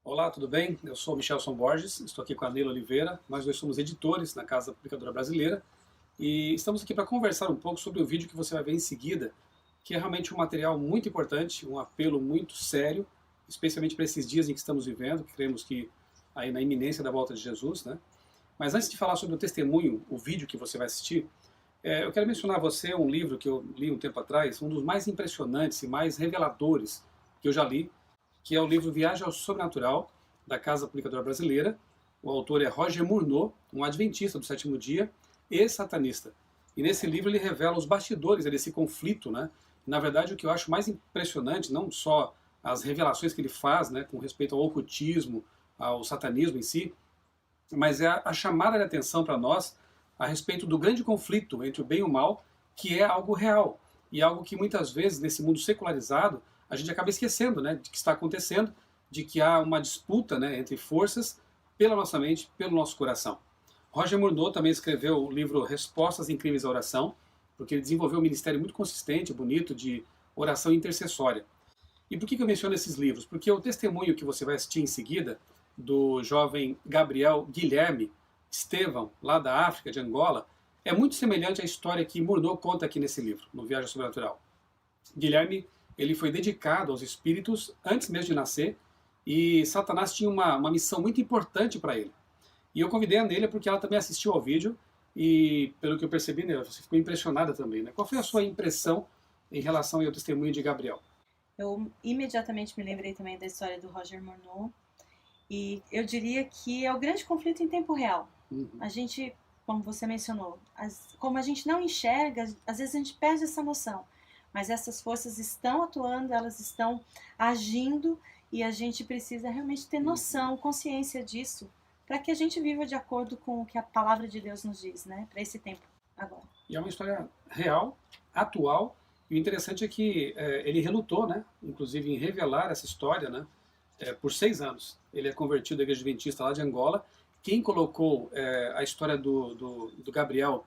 Olá, tudo bem? Eu sou o Michelson Borges, estou aqui com a Neila Oliveira, nós dois somos editores na Casa Publicadora Brasileira e estamos aqui para conversar um pouco sobre o vídeo que você vai ver em seguida, que é realmente um material muito importante, um apelo muito sério, especialmente para esses dias em que estamos vivendo, que cremos que aí na iminência da volta de Jesus, né? Mas antes de falar sobre o testemunho, o vídeo que você vai assistir, eu quero mencionar a você um livro que eu li um tempo atrás, um dos mais impressionantes e mais reveladores que eu já li, que é o livro Viagem ao Sobrenatural, da Casa Publicadora Brasileira. O autor é Roger Murnau, um adventista do sétimo dia e satanista. E nesse livro ele revela os bastidores desse conflito, né? Na verdade, o que eu acho mais impressionante, não só as revelações que ele faz, né, com respeito ao ocultismo, ao satanismo em si, mas é a chamada de atenção para nós a respeito do grande conflito entre o bem e o mal, que é algo real e algo que muitas vezes nesse mundo secularizado a gente acaba esquecendo, né, de que está acontecendo, de que há uma disputa, né, entre forças pela nossa mente, pelo nosso coração. Roger Murnau também escreveu o livro Respostas Incríveis à Oração, porque ele desenvolveu um ministério muito consistente, bonito, de oração intercessória. E por que eu menciono esses livros? Porque o testemunho que você vai assistir em seguida, do jovem Gabriel Guilherme Estevão, lá da África, de Angola, é muito semelhante à história que Murnau conta aqui nesse livro, no Viagem Sobrenatural. Guilherme, ele foi dedicado aos espíritos antes mesmo de nascer, e Satanás tinha uma missão muito importante para ele. E eu convidei a Nélia porque ela também assistiu ao vídeo, e pelo que eu percebi, Nélia, você ficou impressionada também, né? Qual foi a sua impressão em relação ao testemunho de Gabriel? Eu imediatamente me lembrei também da história do Roger Murnau, e eu diria que é o grande conflito em tempo real. A gente, como você mencionou, como a gente não enxerga, às vezes a gente perde essa noção, mas essas forças estão atuando, elas estão agindo, e a gente precisa realmente ter noção, consciência disso, para que a gente viva de acordo com o que a palavra de Deus nos diz, né, para esse tempo agora. E é uma história real, atual, e o interessante é que ele relutou, né, inclusive em revelar essa história, né, por 6 anos. Ele é convertido à Igreja Adventista lá de Angola. Quem colocou a história do Gabriel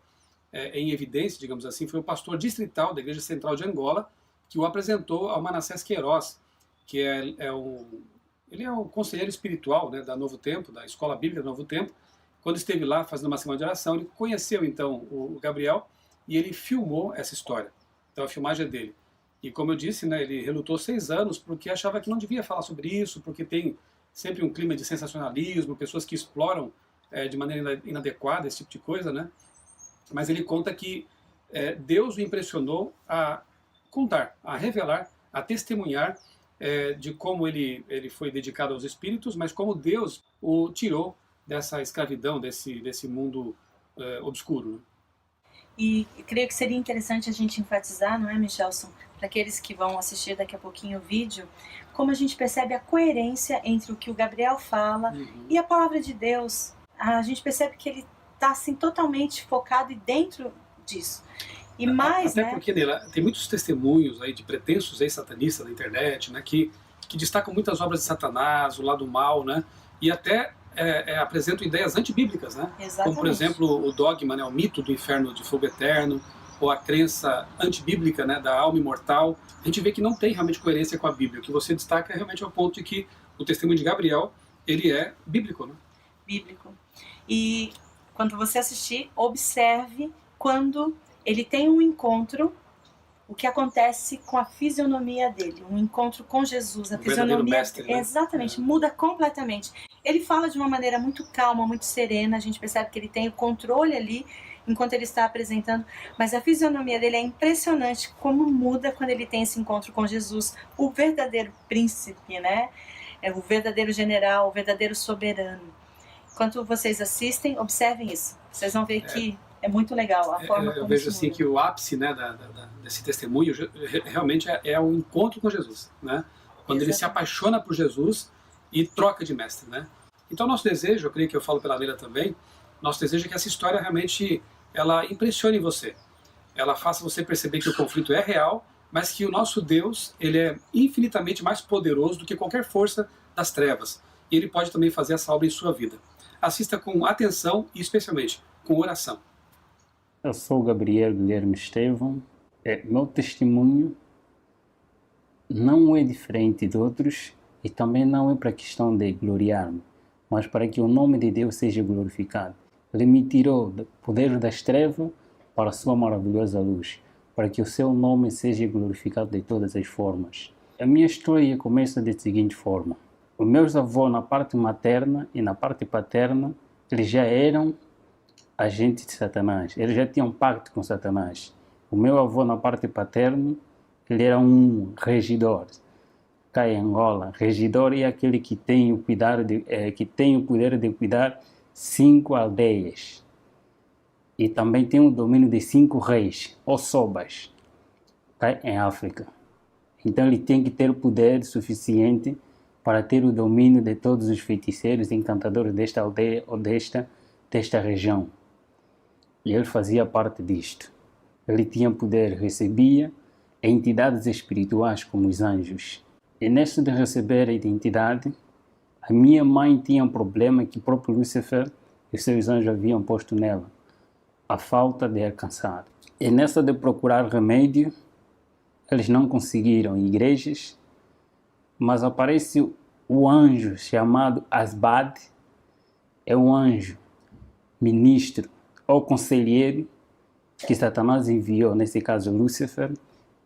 em evidência, digamos assim, foi o pastor distrital da Igreja Central de Angola, que o apresentou ao Manassés Queiroz, que ele é o conselheiro espiritual, né, da Novo Tempo, da Escola Bíblica do Novo Tempo. Quando esteve lá fazendo uma semana de oração, ele conheceu então o Gabriel e ele filmou essa história. Então a filmagem é dele. E como eu disse, né, ele relutou 6 anos porque achava que não devia falar sobre isso, porque tem sempre um clima de sensacionalismo, pessoas que exploram de maneira inadequada esse tipo de coisa, né? Mas ele conta que Deus o impressionou a contar, a revelar, a testemunhar de como ele foi dedicado aos espíritos, mas como Deus o tirou dessa escravidão, desse mundo obscuro. Né? E creio que seria interessante a gente enfatizar, não é, Michelson, para aqueles que vão assistir daqui a pouquinho o vídeo, como a gente percebe a coerência entre o que o Gabriel fala e a palavra de Deus. A gente percebe que ele está assim, totalmente focado e dentro disso. E mais, até porque, Neila, tem muitos testemunhos aí de pretensos ex-satanistas na internet, né, que destacam muitas obras de Satanás, o lado mal, né, e até apresentam ideias antibíblicas, né? Exatamente. Como, por exemplo, o dogma, né, o mito do inferno de fogo eterno, ou a crença antibíblica, né, da alma imortal. A gente vê que não tem realmente coerência com a Bíblia. O que você destaca é realmente o ponto de que o testemunho de Gabriel, ele é bíblico. Né? Bíblico. E quando você assistir, observe quando ele tem um encontro, o que acontece com a fisionomia dele, um encontro com Jesus, a fisionomia mestre, né? Exatamente, muda completamente. Ele fala de uma maneira muito calma, muito serena, a gente percebe que ele tem o controle ali enquanto ele está apresentando, mas a fisionomia dele é impressionante como muda quando ele tem esse encontro com Jesus, o verdadeiro príncipe, né? O verdadeiro general, o verdadeiro soberano. Enquanto vocês assistem, observem isso. Vocês vão ver que é muito legal a forma como eu vejo assim que o ápice, né, desse testemunho realmente é o encontro com Jesus, né? Quando ele se apaixona por Jesus e troca de mestre, né? Então nosso desejo, eu creio que eu falo pela Neila também, nosso desejo é que essa história realmente ela impressione você, ela faça você perceber que o conflito é real, mas que o nosso Deus ele é infinitamente mais poderoso do que qualquer força das trevas, e ele pode também fazer essa obra em sua vida. Assista com atenção e especialmente com oração. Eu sou o Gabriel Guilherme Estevão. Meu testemunho não é diferente de outros E também não é para questão de gloriar-me, mas para que o nome de Deus seja glorificado. Ele me tirou do poder das trevas para a sua maravilhosa luz, para que o seu nome seja glorificado de todas as formas. A minha história começa da seguinte forma. Os meus avós, na parte materna e na parte paterna, eles já eram agentes de Satanás. Eles já tinham pacto com Satanás. O meu avô, na parte paterna, ele era um regidor. Cá em Angola, regidor é aquele que tem o poder de cuidar 5 aldeias. E também tem o domínio de 5 reis, ou sobas, cá em África. Então ele tem que ter o poder suficiente para ter o domínio de todos os feiticeiros e encantadores desta aldeia ou desta região. E ele fazia parte disto. Ele tinha poder, recebia entidades espirituais como os anjos. E neste de receber a identidade, a minha mãe tinha um problema que o próprio Lúcifer e os seus anjos haviam posto nela, a falta de alcançar. E nessa de procurar remédio, eles não conseguiram em igrejas, mas aparece o anjo chamado Asbad, é um anjo, ministro ou conselheiro que Satanás enviou, nesse caso Lúcifer,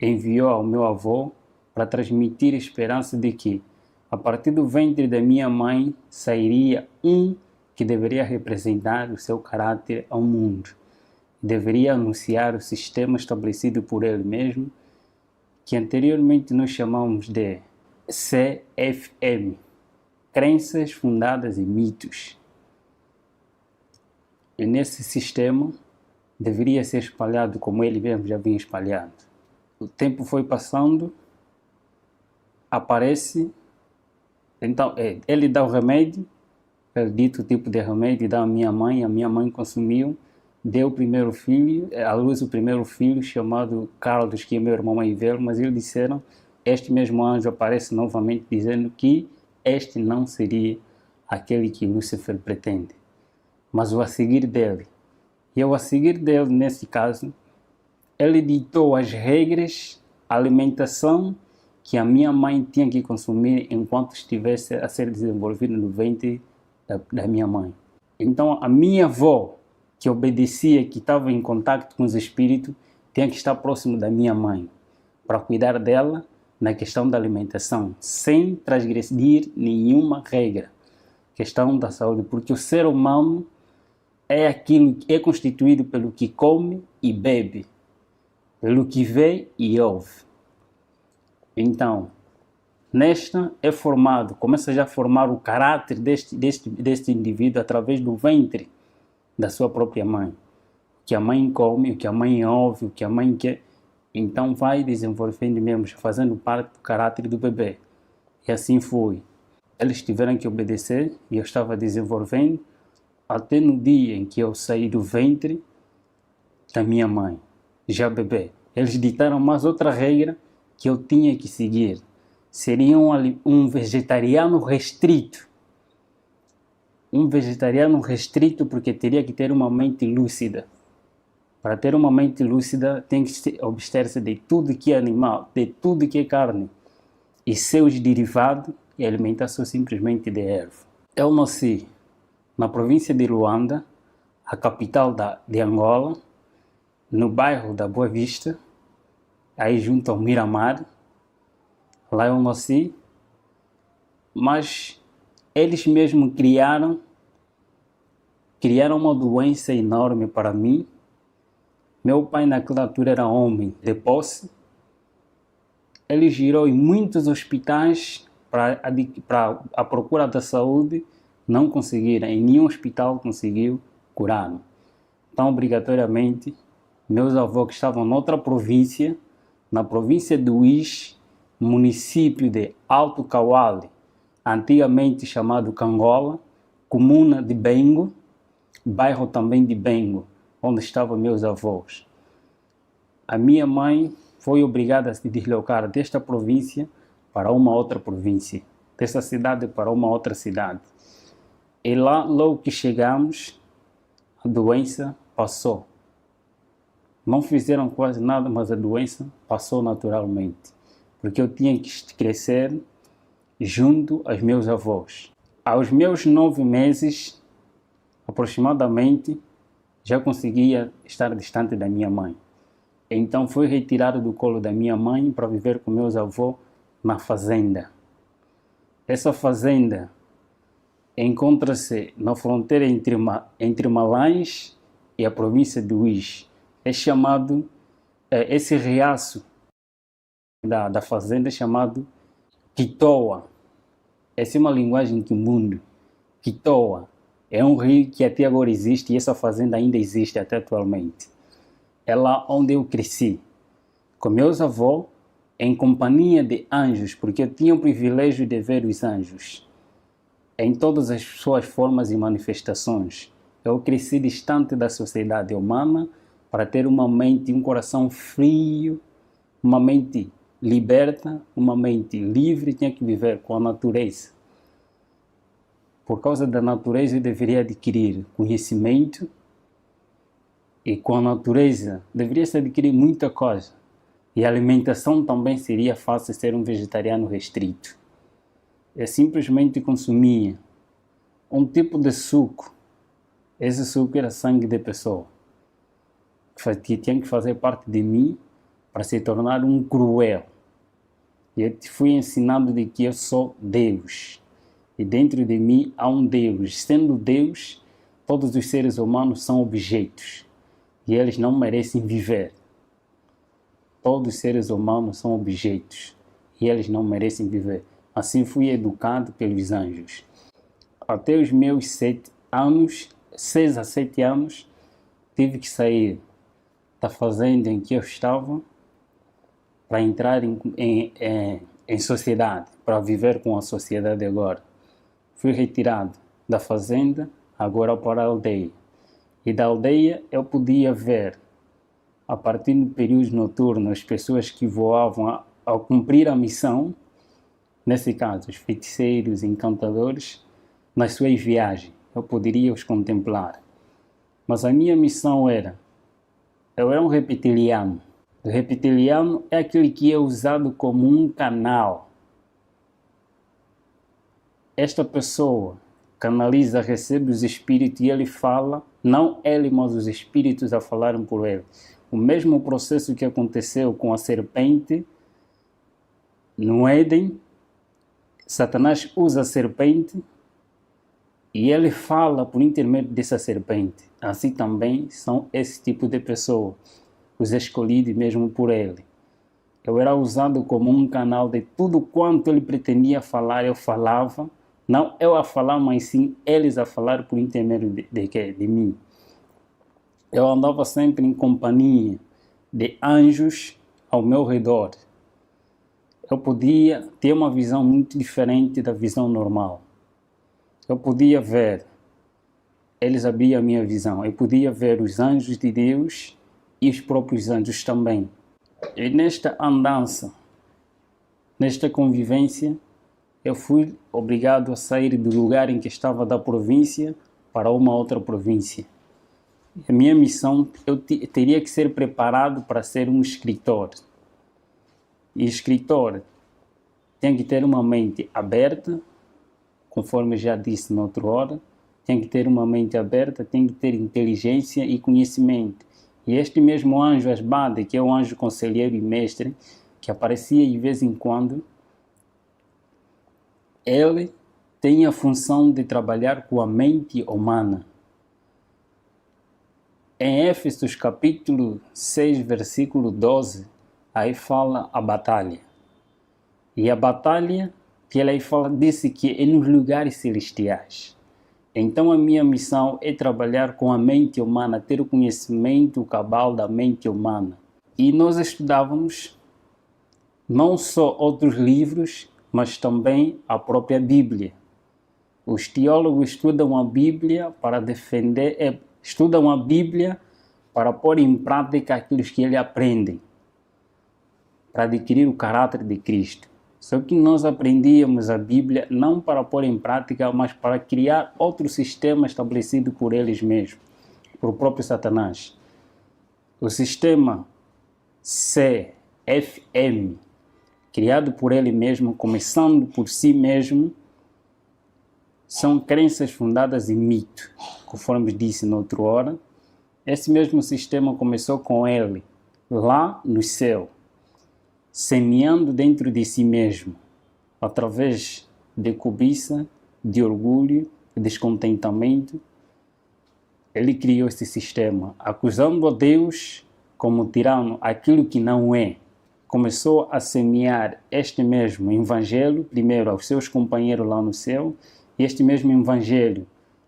enviou ao meu avô para transmitir a esperança de que, a partir do ventre da minha mãe, sairia um que deveria representar o seu caráter ao mundo. Deveria anunciar o sistema estabelecido por ele mesmo, que anteriormente nós chamamos de CFM, Crenças Fundadas em Mitos. E nesse sistema deveria ser espalhado como ele mesmo já vinha espalhado. O tempo foi passando, aparece, então ele dá o remédio, ele dito tipo de remédio, dá à minha mãe consumiu, deu o primeiro filho, à luz o primeiro filho chamado Carlos, que é meu irmão mais velho, mas eles disseram, este mesmo anjo aparece novamente dizendo que este não seria aquele que Lúcifer pretende, mas o a seguir dele. E o a seguir dele, nesse caso, ele ditou as regras, a alimentação que a minha mãe tinha que consumir enquanto estivesse a ser desenvolvida no ventre da minha mãe. Então, a minha avó, que obedecia, que estava em contato com os espíritos, tinha que estar próximo da minha mãe, para cuidar dela na questão da alimentação, sem transgredir nenhuma regra. Questão da saúde, porque o ser humano é aquilo que é constituído pelo que come e bebe, pelo que vê e ouve. Então, nesta é formado, começa já a formar o caráter deste indivíduo através do ventre da sua própria mãe. O que a mãe come, o que a mãe ouve, o que a mãe quer, então vai desenvolvendo mesmo, fazendo parte do caráter do bebê. E assim foi. Eles tiveram que obedecer e eu estava desenvolvendo até no dia em que eu saí do ventre da minha mãe, já bebê. Eles ditaram mais outra regra que eu tinha que seguir. Seria um vegetariano restrito. Um vegetariano restrito porque teria que ter uma mente lúcida. Para ter uma mente lúcida tem que abster-se de tudo que é animal, de tudo que é carne. E seus derivados e alimentação simplesmente de erva. Eu nasci na província de Luanda, a capital de Angola, no bairro da Boa Vista, aí junto ao Miramar. Lá eu nasci, mas eles mesmos criaram uma doença enorme para mim. Meu pai naquela altura era homem de posse. Ele girou em muitos hospitais para a procura da saúde, não conseguiram, em nenhum hospital conseguiu curar-me. Então, obrigatoriamente, meus avós que estavam noutra província, na província do Uís, município de Alto Cauale, antigamente chamado Cangola, comuna de Bengo, bairro também de Bengo, onde estavam meus avós. A minha mãe foi obrigada a se deslocar desta província para uma outra província, dessa cidade para uma outra cidade. E lá, logo que chegamos, a doença passou. Não fizeram quase nada, mas a doença passou naturalmente. Porque eu tinha que crescer junto aos meus avós. Aos meus 9 meses, aproximadamente, já conseguia estar distante da minha mãe. Então fui retirado do colo da minha mãe para viver com meus avós na fazenda. Essa fazenda encontra-se na fronteira entre Malães e a província de Uís. É chamado, esse riacho da fazenda é chamado Quitoa. Essa é uma linguagem quimundo. Quitoa é um rio que até agora existe e essa fazenda ainda existe até atualmente. É lá onde eu cresci, com meus avós, em companhia de anjos, porque eu tinha o privilégio de ver os anjos em todas as suas formas e manifestações. Eu cresci distante da sociedade humana para ter uma mente e um coração frio, uma mente liberta, uma mente livre, tinha que viver com a natureza. Por causa da natureza eu deveria adquirir conhecimento e com a natureza deveria-se adquirir muita coisa. E a alimentação também seria fácil ser um vegetariano restrito. Eu simplesmente consumia um tipo de suco. Esse suco era sangue de pessoa, que tinha que fazer parte de mim para se tornar um cruel. E eu fui ensinado de que eu sou Deus. E dentro de mim há um Deus. Sendo Deus, todos os seres humanos são objetos. E eles não merecem viver. Todos os seres humanos são objetos. E eles não merecem viver. Assim fui educado pelos anjos. Até os meus 6 a 7 anos, tive que sair da fazenda em que eu estava para entrar em sociedade, para viver com a sociedade agora. Fui retirado da fazenda, agora para a aldeia. E da aldeia eu podia ver, a partir do período noturno, as pessoas que voavam ao cumprir a missão, nesse caso, os feiticeiros, encantadores, nas suas viagens. Eu poderia os contemplar. Mas a minha missão eu era um reptiliano. O reptiliano é aquele que é usado como um canal. Esta pessoa canaliza, recebe os espíritos e ele fala, não ele, mas os espíritos a falarem por ele. O mesmo processo que aconteceu com a serpente no Éden, Satanás usa a serpente e ele fala por intermédio dessa serpente. Assim também são esse tipo de pessoa, os escolhidos mesmo por ele. Eu era usado como um canal de tudo quanto ele pretendia falar, eu falava. Não eu a falar, mas sim eles a falar por intermédio de mim. Eu andava sempre em companhia de anjos ao meu redor. Eu podia ter uma visão muito diferente da visão normal. Eu podia ver, eles abriam a minha visão, eu podia ver os anjos de Deus e os próprios anjos também. E nesta andança, nesta convivência, eu fui obrigado a sair do lugar em que estava da província para uma outra província. A minha missão, eu teria que ser preparado para ser um escritor. E escritor tem que ter uma mente aberta, conforme já disse na outra hora, tem que ter uma mente aberta, tem que ter inteligência e conhecimento. E este mesmo anjo Asbade, que é um anjo conselheiro e mestre, que aparecia de vez em quando, ele tem a função de trabalhar com a mente humana. Em Éfesos capítulo 6, versículo 12, aí fala a batalha. E a batalha que ele aí fala, disse que é nos lugares celestiais. Então a minha missão é trabalhar com a mente humana, ter o conhecimento cabal da mente humana. E nós estudávamos não só outros livros, mas também a própria Bíblia. Os teólogos estudam a Bíblia para defender, estudam a Bíblia para pôr em prática aquilo que eles aprendem, para adquirir o caráter de Cristo. Só que nós aprendíamos a Bíblia não para pôr em prática, mas para criar outro sistema estabelecido por eles mesmos, por o próprio criado por ele mesmo, começando por si mesmo, são crenças fundadas em mito, conforme disse na outra hora. Esse mesmo sistema começou com ele, lá no céu, semeando dentro de si mesmo, através de cobiça, de orgulho, de descontentamento. Ele criou esse sistema, acusando a Deus como tirano aquilo que não é. Começou a semear este mesmo evangelho, primeiro aos seus companheiros lá no céu, e este mesmo evangelho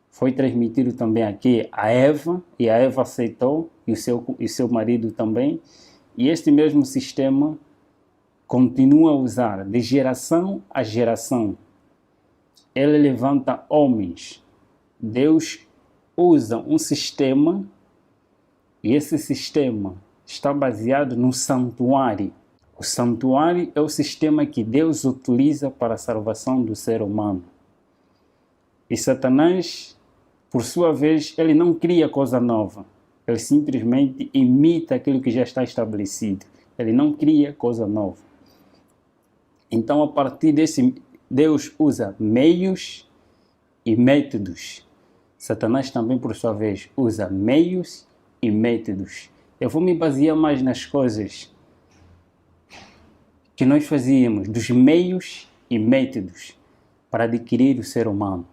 foi transmitido também aqui a Eva, e a Eva aceitou, e seu marido também, e este mesmo sistema continua a usar de geração a geração. Ele levanta homens. Deus usa um sistema, e esse sistema está baseado no santuário. O santuário é o sistema que Deus utiliza para a salvação do ser humano. E Satanás, por sua vez, ele não cria coisa nova. Ele simplesmente imita aquilo que já está estabelecido. Ele não cria coisa nova. Então, a partir desse, Deus usa meios e métodos. Satanás também, por sua vez, usa meios e métodos. Eu vou me basear mais nas coisas que nós fazíamos, dos meios e métodos para adquirir o ser humano.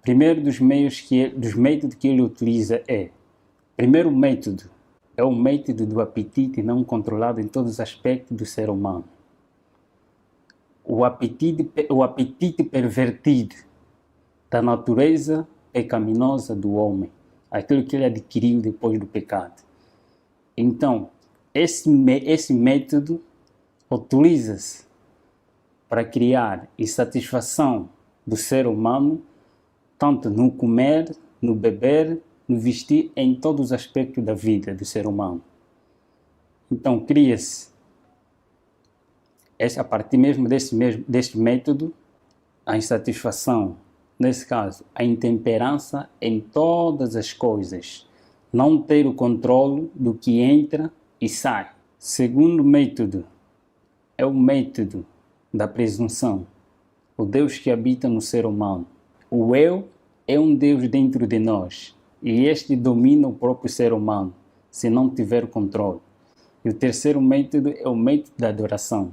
Primeiro dos métodos que ele utiliza primeiro método é o método do apetite não controlado em todos os aspectos do ser humano. O apetite pervertido da natureza pecaminosa do homem, aquilo que ele adquiriu depois do pecado. Então, esse método utiliza-se para criar insatisfação do ser humano, tanto no comer, no beber, no vestir, em todos os aspectos da vida do ser humano. Então, cria-se, a partir mesmo deste método, a insatisfação, nesse caso, a intemperança em todas as coisas, não ter o controle do que entra e sai. Segundo método é o método da presunção, o Deus que habita no ser humano. O eu é um Deus dentro de nós e este domina o próprio ser humano, se não tiver controle. E o terceiro método é o método da adoração.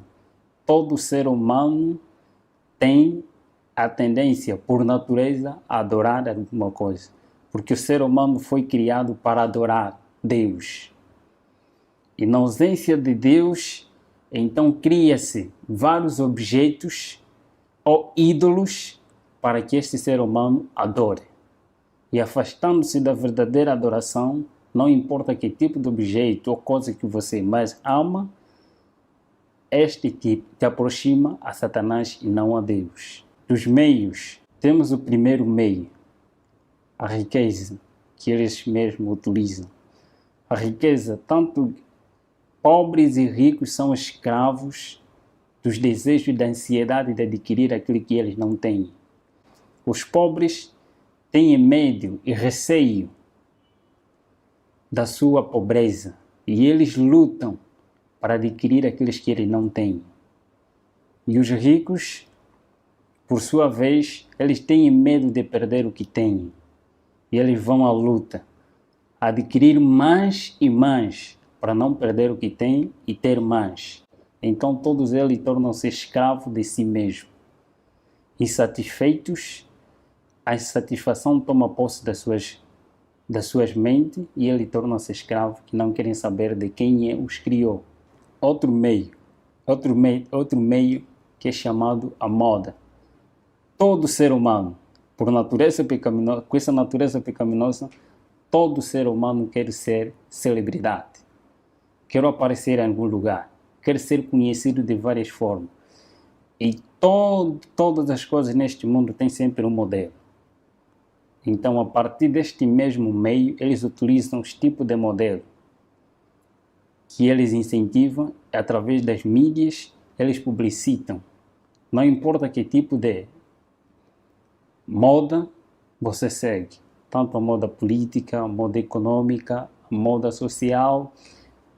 Todo ser humano tem a tendência, por natureza, a adorar alguma coisa, porque o ser humano foi criado para adorar Deus. E na ausência de Deus, então cria-se vários objetos ou ídolos para que este ser humano adore. E afastando-se da verdadeira adoração, não importa que tipo de objeto ou coisa que você mais ama, este tipo te aproxima a Satanás e não a Deus. Dos meios, temos o primeiro meio, a riqueza, que eles mesmos utilizam. A riqueza, tanto pobres e ricos são escravos dos desejos e da ansiedade de adquirir aquilo que eles não têm. Os pobres têm medo e receio da sua pobreza e eles lutam para adquirir aqueles que eles não têm. E os ricos, por sua vez, eles têm medo de perder o que têm e eles vão à luta, a adquirir mais e mais para não perder o que têm e ter mais. Então todos eles tornam-se escravos de si mesmos. Insatisfeitos, a insatisfação toma posse das suas mentes e eles tornam-se escravos que não querem saber de quem os criou. Outro meio que é chamado a moda. Todo ser humano, por natureza pecaminosa, com essa natureza pecaminosa, todo ser humano quer ser celebridade. Quer aparecer em algum lugar, quer ser conhecido de várias formas. E todas as coisas neste mundo têm sempre um modelo. Então, a partir deste mesmo meio, eles utilizam os tipos de modelo que eles incentivam através das mídias, eles publicitam. Não importa que tipo de moda você segue, tanto a moda política, a moda econômica, a moda social,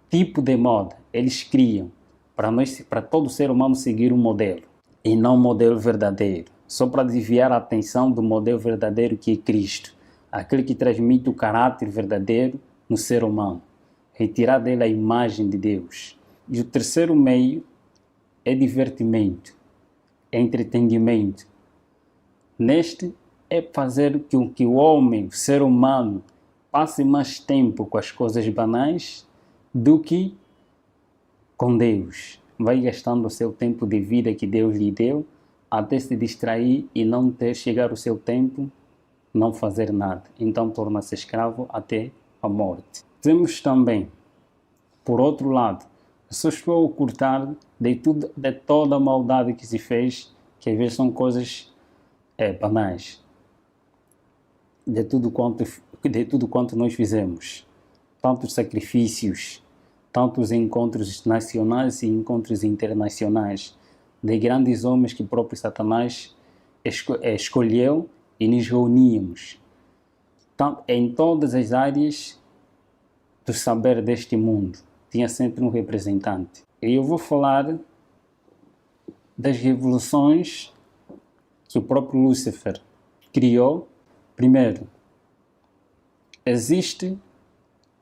tipo de moda eles criam para todo ser humano seguir um modelo, e não um modelo verdadeiro, só para desviar a atenção do modelo verdadeiro que é Cristo, aquele que transmite o caráter verdadeiro no ser humano, retirar dele a imagem de Deus. E o terceiro meio é divertimento, é entretenimento. Neste é fazer com que o homem, o ser humano, passe mais tempo com as coisas banais do que com Deus. Vai gastando o seu tempo de vida que Deus lhe deu até se distrair e não ter chegar o seu tempo, não fazer nada. Então torna-se escravo até a morte. Temos também, por outro lado, só estou a ocultar de toda a maldade que se fez, que às vezes são coisas banais. De tudo quanto nós fizemos. Tantos sacrifícios, tantos encontros nacionais e encontros internacionais, de grandes homens que o próprio Satanás escolheu e nos reuníamos. Em todas as áreas do saber deste mundo, tinha sempre um representante. E eu vou falar das revoluções que o próprio Lúcifer criou. Primeiro, existem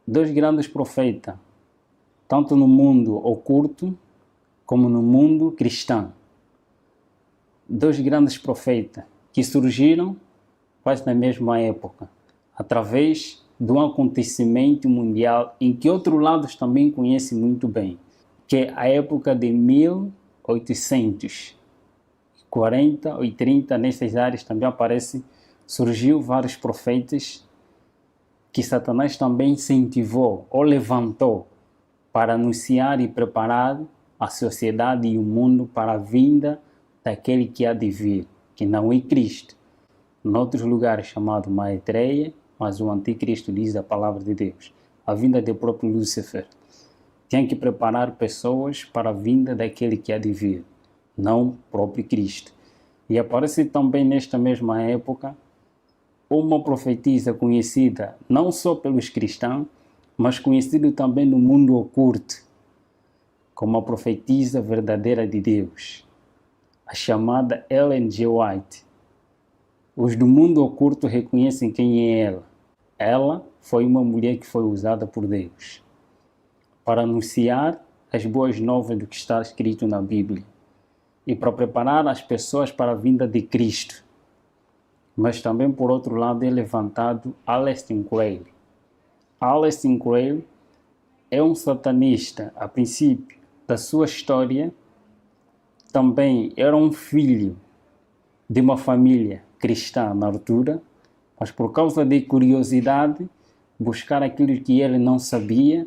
dois grandes profetas, tanto no mundo oculto como no mundo cristão. Dois grandes profetas que surgiram quase na mesma época, através de um acontecimento mundial em que outros lados também conhecem muito bem, que é a época de 1840 ou 30, nessas áreas também surgiu vários profetas que Satanás também incentivou ou levantou para anunciar e preparar a sociedade e o mundo para a vinda daquele que há de vir, que não é Cristo. Em outros lugares chamado Maitreya, mas o anticristo diz a palavra de Deus. A vinda do próprio Lúcifer. Tem que preparar pessoas para a vinda daquele que há de vir, não o próprio Cristo. E aparece também nesta mesma época uma profetisa conhecida não só pelos cristãos, mas conhecida também no mundo oculto, como a profetisa verdadeira de Deus, a chamada Ellen G. White. Os do mundo oculto reconhecem quem é ela. Ela foi uma mulher que foi usada por Deus para anunciar as boas novas do que está escrito na Bíblia e para preparar as pessoas para a vinda de Cristo. Mas também, por outro lado, é levantado Aleister Crowley. Aleister Crowley é um satanista. A princípio da sua história, também era um filho de uma família cristã na altura, mas por causa de curiosidade, buscar aquilo que ele não sabia,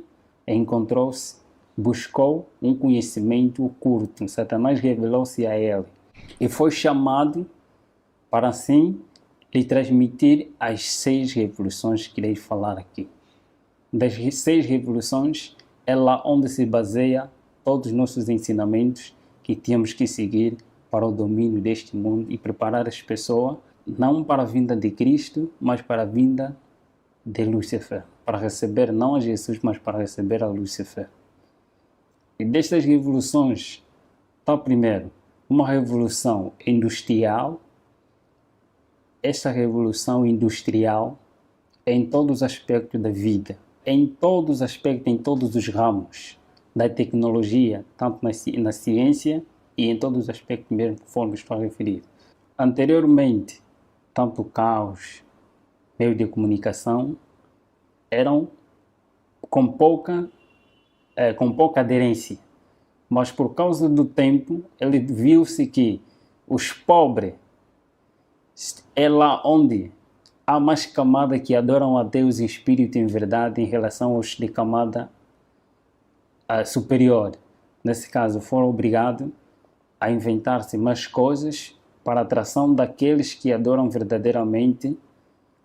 buscou um conhecimento oculto. Satanás revelou-se a ele e foi chamado para assim lhe transmitir as 6 revoluções que irei falar aqui. Das 6 revoluções é lá onde se baseia todos os nossos ensinamentos que temos que seguir para o domínio deste mundo e preparar as pessoas não para a vinda de Cristo, mas para a vinda de Lúcifer, para receber não a Jesus, mas para receber a Lúcifer. E destas revoluções, está primeiro uma revolução industrial. Esta revolução industrial é em todos os aspectos da vida, em todos os aspectos, em todos os ramos da tecnologia, tanto na ciência e em todos os aspectos mesmo, conforme estou a referir. Anteriormente, tanto carros, meios de comunicação, eram com pouca aderência. Mas por causa do tempo, ele viu-se que os pobres é lá onde há mais camada que adoram a Deus em espírito e em verdade em relação aos de camada superior. Nesse caso, foram obrigados a inventar-se mais coisas para a atração daqueles que adoram verdadeiramente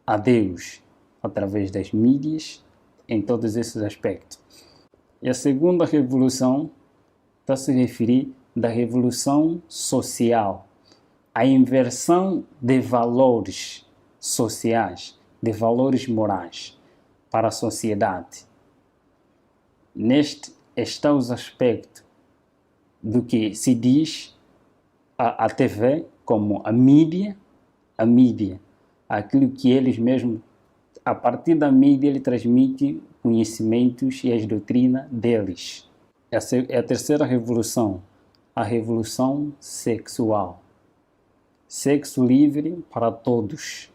a Deus, através das mídias, em todos esses aspectos. E a segunda revolução está a se referir da revolução social, a inversão de valores sociais, de valores morais para a sociedade. Neste estão os aspectos do que se diz a TV como a mídia, aquilo que eles mesmos, a partir da mídia, ele transmite conhecimentos e as doutrinas deles. Essa é a terceira revolução, a revolução sexual. Sexo livre para todos.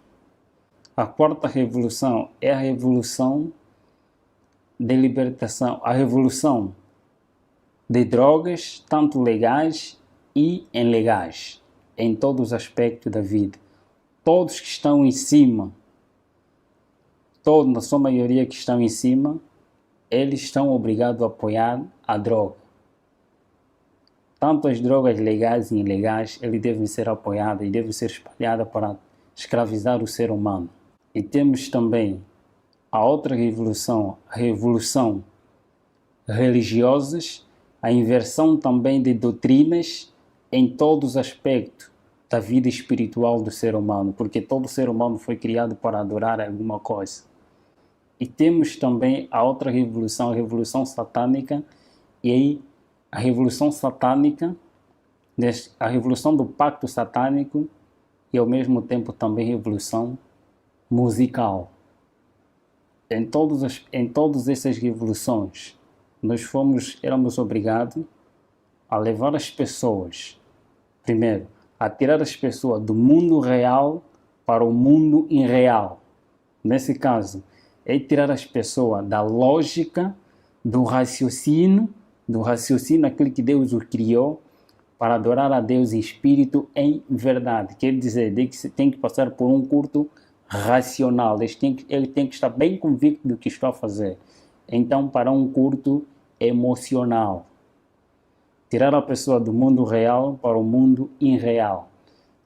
A quarta revolução é a revolução de libertação, a revolução de drogas, tanto legais e ilegais, em todos os aspectos da vida. Todos que estão em cima, na sua maioria que estão em cima, eles estão obrigados a apoiar a droga. Tanto as drogas legais e ilegais, eles devem ser apoiadas e devem ser espalhadas para escravizar o ser humano. E temos também a outra revolução, a revolução religiosas, a inversão também de doutrinas em todos os aspectos da vida espiritual do ser humano, porque todo ser humano foi criado para adorar alguma coisa. E temos também a outra revolução, a revolução satânica, e aí a revolução satânica, a revolução do pacto satânico e ao mesmo tempo também revolução musical. Em todas essas revoluções, nós éramos obrigados a levar as pessoas, primeiro, a tirar as pessoas do mundo real para o mundo irreal. Nesse caso, é tirar as pessoas da lógica, do raciocínio aquele que Deus o criou, para adorar a Deus em espírito, em verdade. Quer dizer, que você tem que passar por um culto racional. Ele tem que estar bem convicto do que está a fazer. Então, para um culto emocional. Tirar a pessoa do mundo real para o mundo irreal.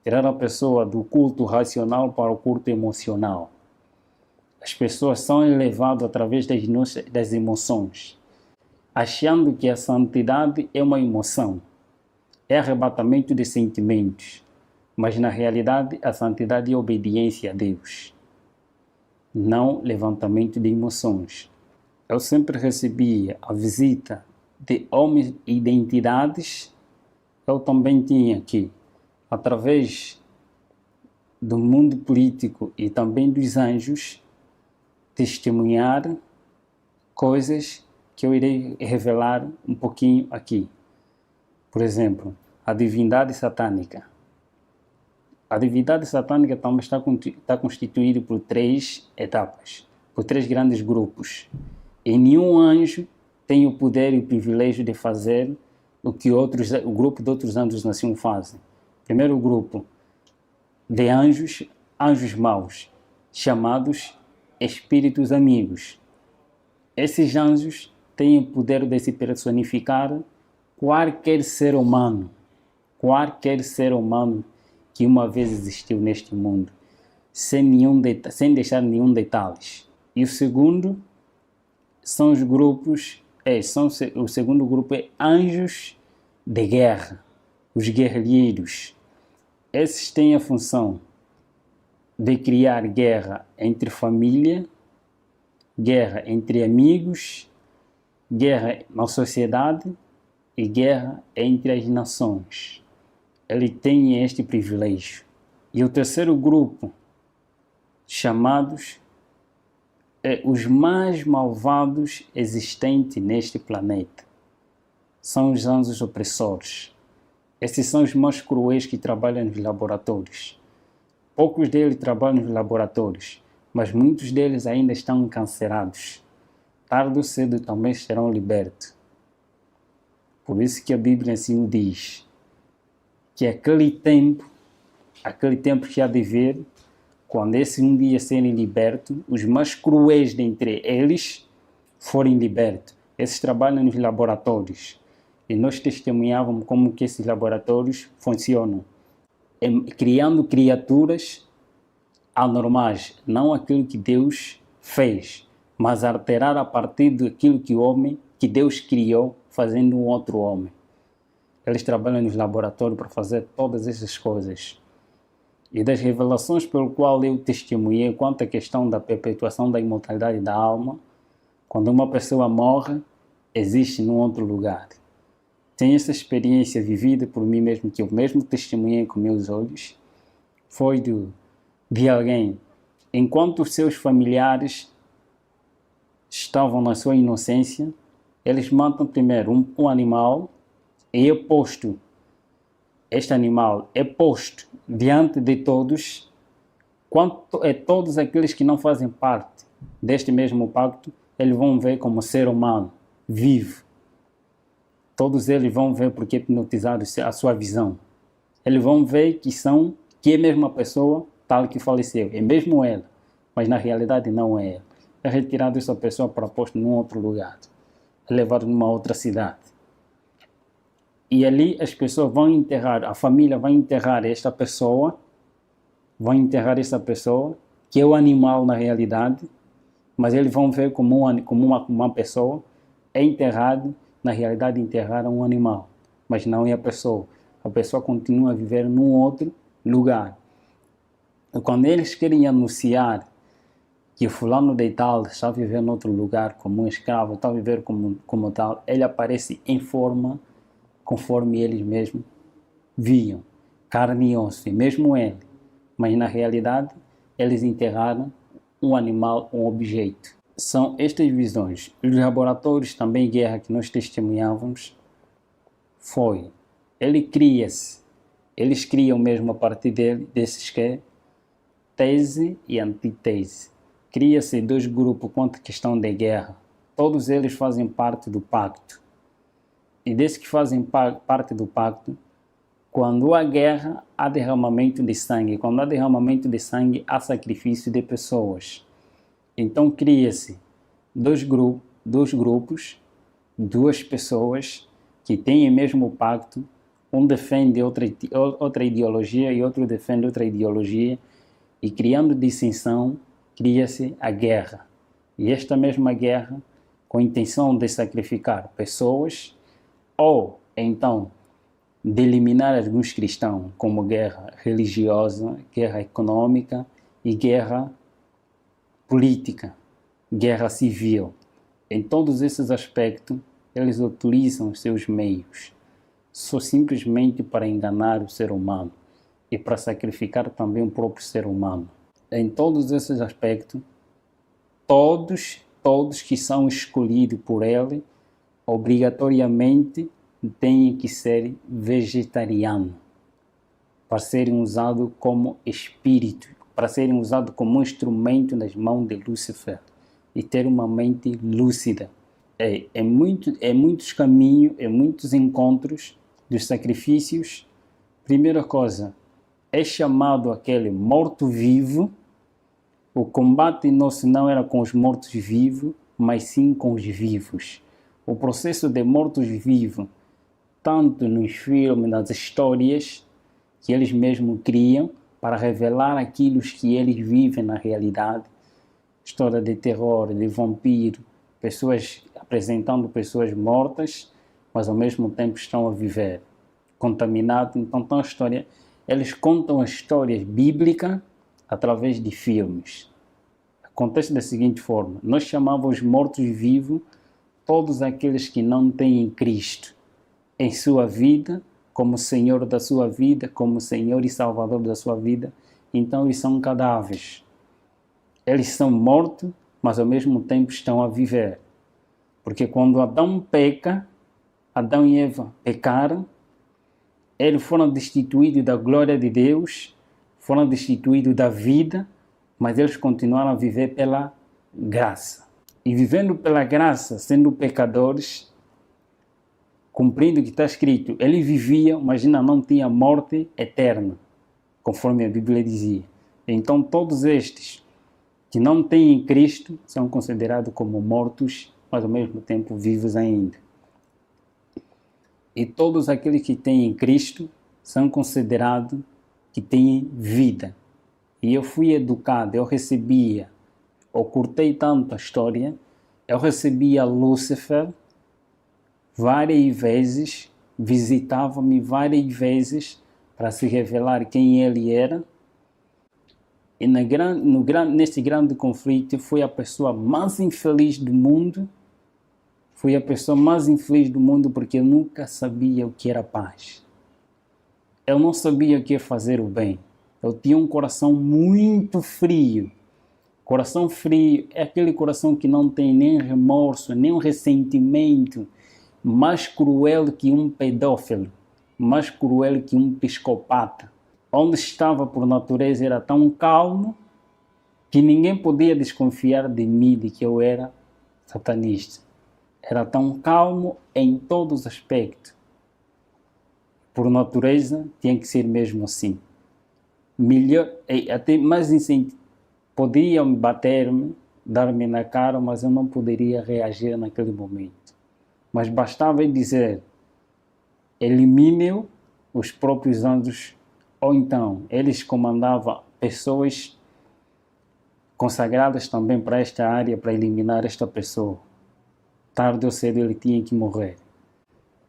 Tirar a pessoa do culto racional para o culto emocional. As pessoas são elevadas através das emoções, achando que a santidade é uma emoção, é arrebatamento de sentimentos, mas na realidade a santidade é obediência a Deus, não levantamento de emoções. Eu sempre recebia a visita de homens e identidades. Eu também tinha que, através do mundo político e também dos anjos, testemunhar coisas que eu irei revelar um pouquinho aqui. Por exemplo, a divindade satânica. A divindade satânica também está constituída por 3 etapas, por 3 grandes grupos. E nenhum anjo tem o poder e o privilégio de fazer o que o grupo de outros anjos nasciam fazem. Primeiro grupo de anjos maus, chamados espíritos amigos. Esses anjos têm o poder de se personificar qualquer ser humano que uma vez existiu neste mundo, sem deixar nenhum detalhe. E o segundo são os grupos, o segundo grupo é anjos de guerra, os guerrilheiros. Esses têm a função de criar guerra entre família, guerra entre amigos, guerra na sociedade e guerra entre as nações. Ele tem este privilégio. E o terceiro grupo, chamados os mais malvados existentes neste planeta, são os anjos opressores. Esses são os mais cruéis que trabalham nos laboratórios. Poucos deles trabalham nos laboratórios, mas muitos deles ainda estão encarcerados. Tarde ou cedo também serão libertos. Por isso que a Bíblia assim diz, que aquele tempo que há de vir, quando esse um dia serem libertos, os mais cruéis dentre eles forem libertos. Esses trabalham nos laboratórios. E nós testemunhávamos como que esses laboratórios funcionam. Criando criaturas anormais, não aquilo que Deus fez, mas alterar a partir daquilo que Deus criou, fazendo um outro homem. Eles trabalham nos laboratórios para fazer todas essas coisas. E das revelações pelo qual eu testemunhei quanto à questão da perpetuação da imortalidade da alma, quando uma pessoa morre, existe num outro lugar. tenho essa experiência vivida por mim mesmo, que eu mesmo testemunhei com meus olhos, foi de alguém, enquanto os seus familiares estavam na sua inocência, eles matam primeiro um animal e este animal é posto diante de todos, quanto é todos aqueles que não fazem parte deste mesmo pacto, eles vão ver como ser humano, vivo. Todos eles vão ver porque hipnotizaram a sua visão. Eles vão ver que é a mesma pessoa tal que faleceu. É mesmo ela, mas na realidade não é ela. É retirado essa pessoa para posto num outro lugar. É levado numa outra cidade. E ali as pessoas vão enterrar, a família vai enterrar esta pessoa, que é o animal na realidade, mas eles vão ver como uma pessoa é enterrado. Na realidade, enterraram um animal, mas não é a pessoa. A pessoa continua a viver num outro lugar. E quando eles querem anunciar que o fulano de tal está a viver em outro lugar como um escravo, está a viver como tal, ele aparece em forma conforme eles mesmos viam, carne e osso, e mesmo ele. Mas na realidade, eles enterraram um animal, um objeto. São estas visões. Os laboratórios também de guerra que nós testemunhávamos eles criam mesmo a partir desses que é tese e antítese. Cria-se dois grupos quanto à questão de guerra. Todos eles fazem parte do pacto. E desses que fazem parte do pacto, quando há guerra, há derramamento de sangue. Quando há derramamento de sangue, há sacrifício de pessoas. Então cria-se dois grupos, duas pessoas que têm o mesmo pacto, um defende outra ideologia e outro defende outra ideologia, e criando dissensão, cria-se a guerra. E esta mesma guerra, com a intenção de sacrificar pessoas, ou então de eliminar alguns cristãos, como guerra religiosa, guerra econômica e guerra política, guerra civil. Em todos esses aspectos, eles utilizam os seus meios, só simplesmente para enganar o ser humano e para sacrificar também o próprio ser humano. Em todos esses aspectos, todos que são escolhidos por ele, obrigatoriamente têm que ser vegetarianos, para serem usados como espírito, para serem usados como instrumento nas mãos de Lúcifer e ter uma mente lúcida. Muitos caminhos, muitos encontros dos sacrifícios. Primeira coisa, é chamado aquele morto-vivo. O combate nosso não era com os mortos-vivos, mas sim com os vivos. O processo de mortos-vivos, tanto nos filmes, nas histórias que eles mesmos criam, para revelar aquilo que eles vivem na realidade. História de terror, de vampiro, pessoas apresentando pessoas mortas, mas ao mesmo tempo estão a viver, contaminados. Então, eles contam as histórias bíblicas através de filmes. Acontece da seguinte forma: nós chamávamos mortos-vivos todos aqueles que não têm Cristo em sua vida, como Senhor da sua vida, como Senhor e Salvador da sua vida. Então eles são cadáveres. Eles são mortos, mas ao mesmo tempo estão a viver. Porque quando Adão peca, Adão e Eva pecaram, eles foram destituídos da glória de Deus, foram destituídos da vida, mas eles continuaram a viver pela graça. E vivendo pela graça, sendo pecadores, cumprindo o que está escrito, ele vivia, mas ainda não tinha morte eterna, conforme a Bíblia dizia. Então todos estes que não têm Cristo são considerados como mortos, mas ao mesmo tempo vivos ainda. E todos aqueles que têm Cristo são considerados que têm vida. E eu fui educado, eu curtei tanto a história, eu recebia Lúcifer várias vezes, visitava-me várias vezes para se revelar quem ele era. E neste grande conflito, foi a pessoa mais infeliz do mundo, Fui a pessoa mais infeliz do mundo porque eu nunca sabia o que era paz. Eu não sabia o que é fazer o bem. Eu tinha um coração muito frio. Coração frio é aquele coração que não tem nem remorso, nem um ressentimento, mais cruel que um pedófilo, mais cruel que um psicopata. Onde estava por natureza era tão calmo que ninguém podia desconfiar de mim, de que eu era satanista. Era tão calmo em todos os aspectos. Por natureza, tinha que ser mesmo assim. Melhor, até mais incentivo. Podiam bater-me, dar-me na cara, mas eu não poderia reagir naquele momento. Mas bastava dizer, elimine os próprios anjos, ou então eles comandavam pessoas consagradas também para esta área, para eliminar esta pessoa. Tarde ou cedo ele tinha que morrer.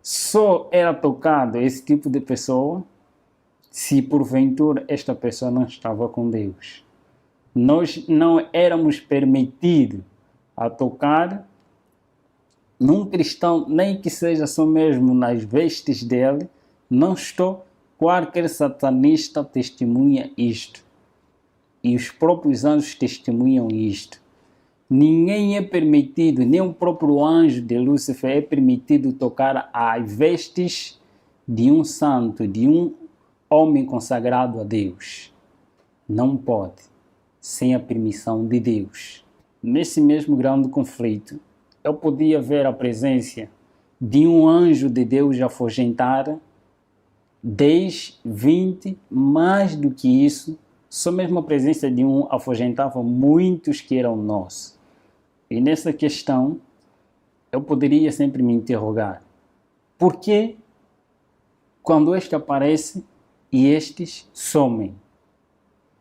Só era tocado esse tipo de pessoa se porventura esta pessoa não estava com Deus. Nós não éramos permitidos a tocar num cristão, nem que seja só mesmo nas vestes dele. Não estou, qualquer satanista testemunha isto. E os próprios anjos testemunham isto. Ninguém é permitido, nem o próprio anjo de Lúcifer é permitido tocar as vestes de um santo, de um homem consagrado a Deus. Não pode, sem a permissão de Deus. Nesse mesmo grande conflito, eu podia ver a presença de um anjo de Deus afugentar 10, 20, mais do que isso. Só mesmo a presença de um afugentava muitos que eram nossos. E nessa questão, eu poderia sempre me interrogar. Por que quando este aparece e estes somem?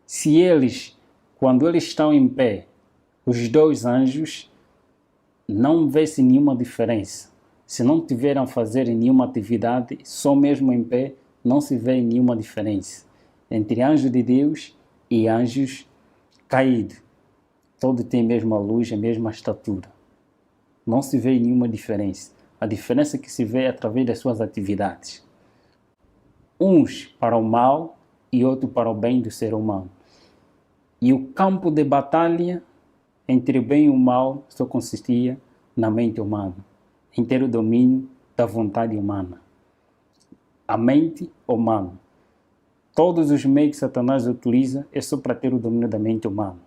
Se eles, quando eles estão em pé, os dois anjos, não vê-se nenhuma diferença. Se não tiveram a fazer nenhuma atividade, só mesmo em pé, não se vê nenhuma diferença entre anjos de Deus e anjos caídos. Todos têm a mesma luz, a mesma estatura. Não se vê nenhuma diferença. A diferença que se vê é através das suas atividades. Uns para o mal e outros para o bem do ser humano. E o campo de batalha entre o bem e o mal só consistia na mente humana, em ter o domínio da vontade humana. A mente humana. Todos os meios que Satanás utiliza é só para ter o domínio da mente humana.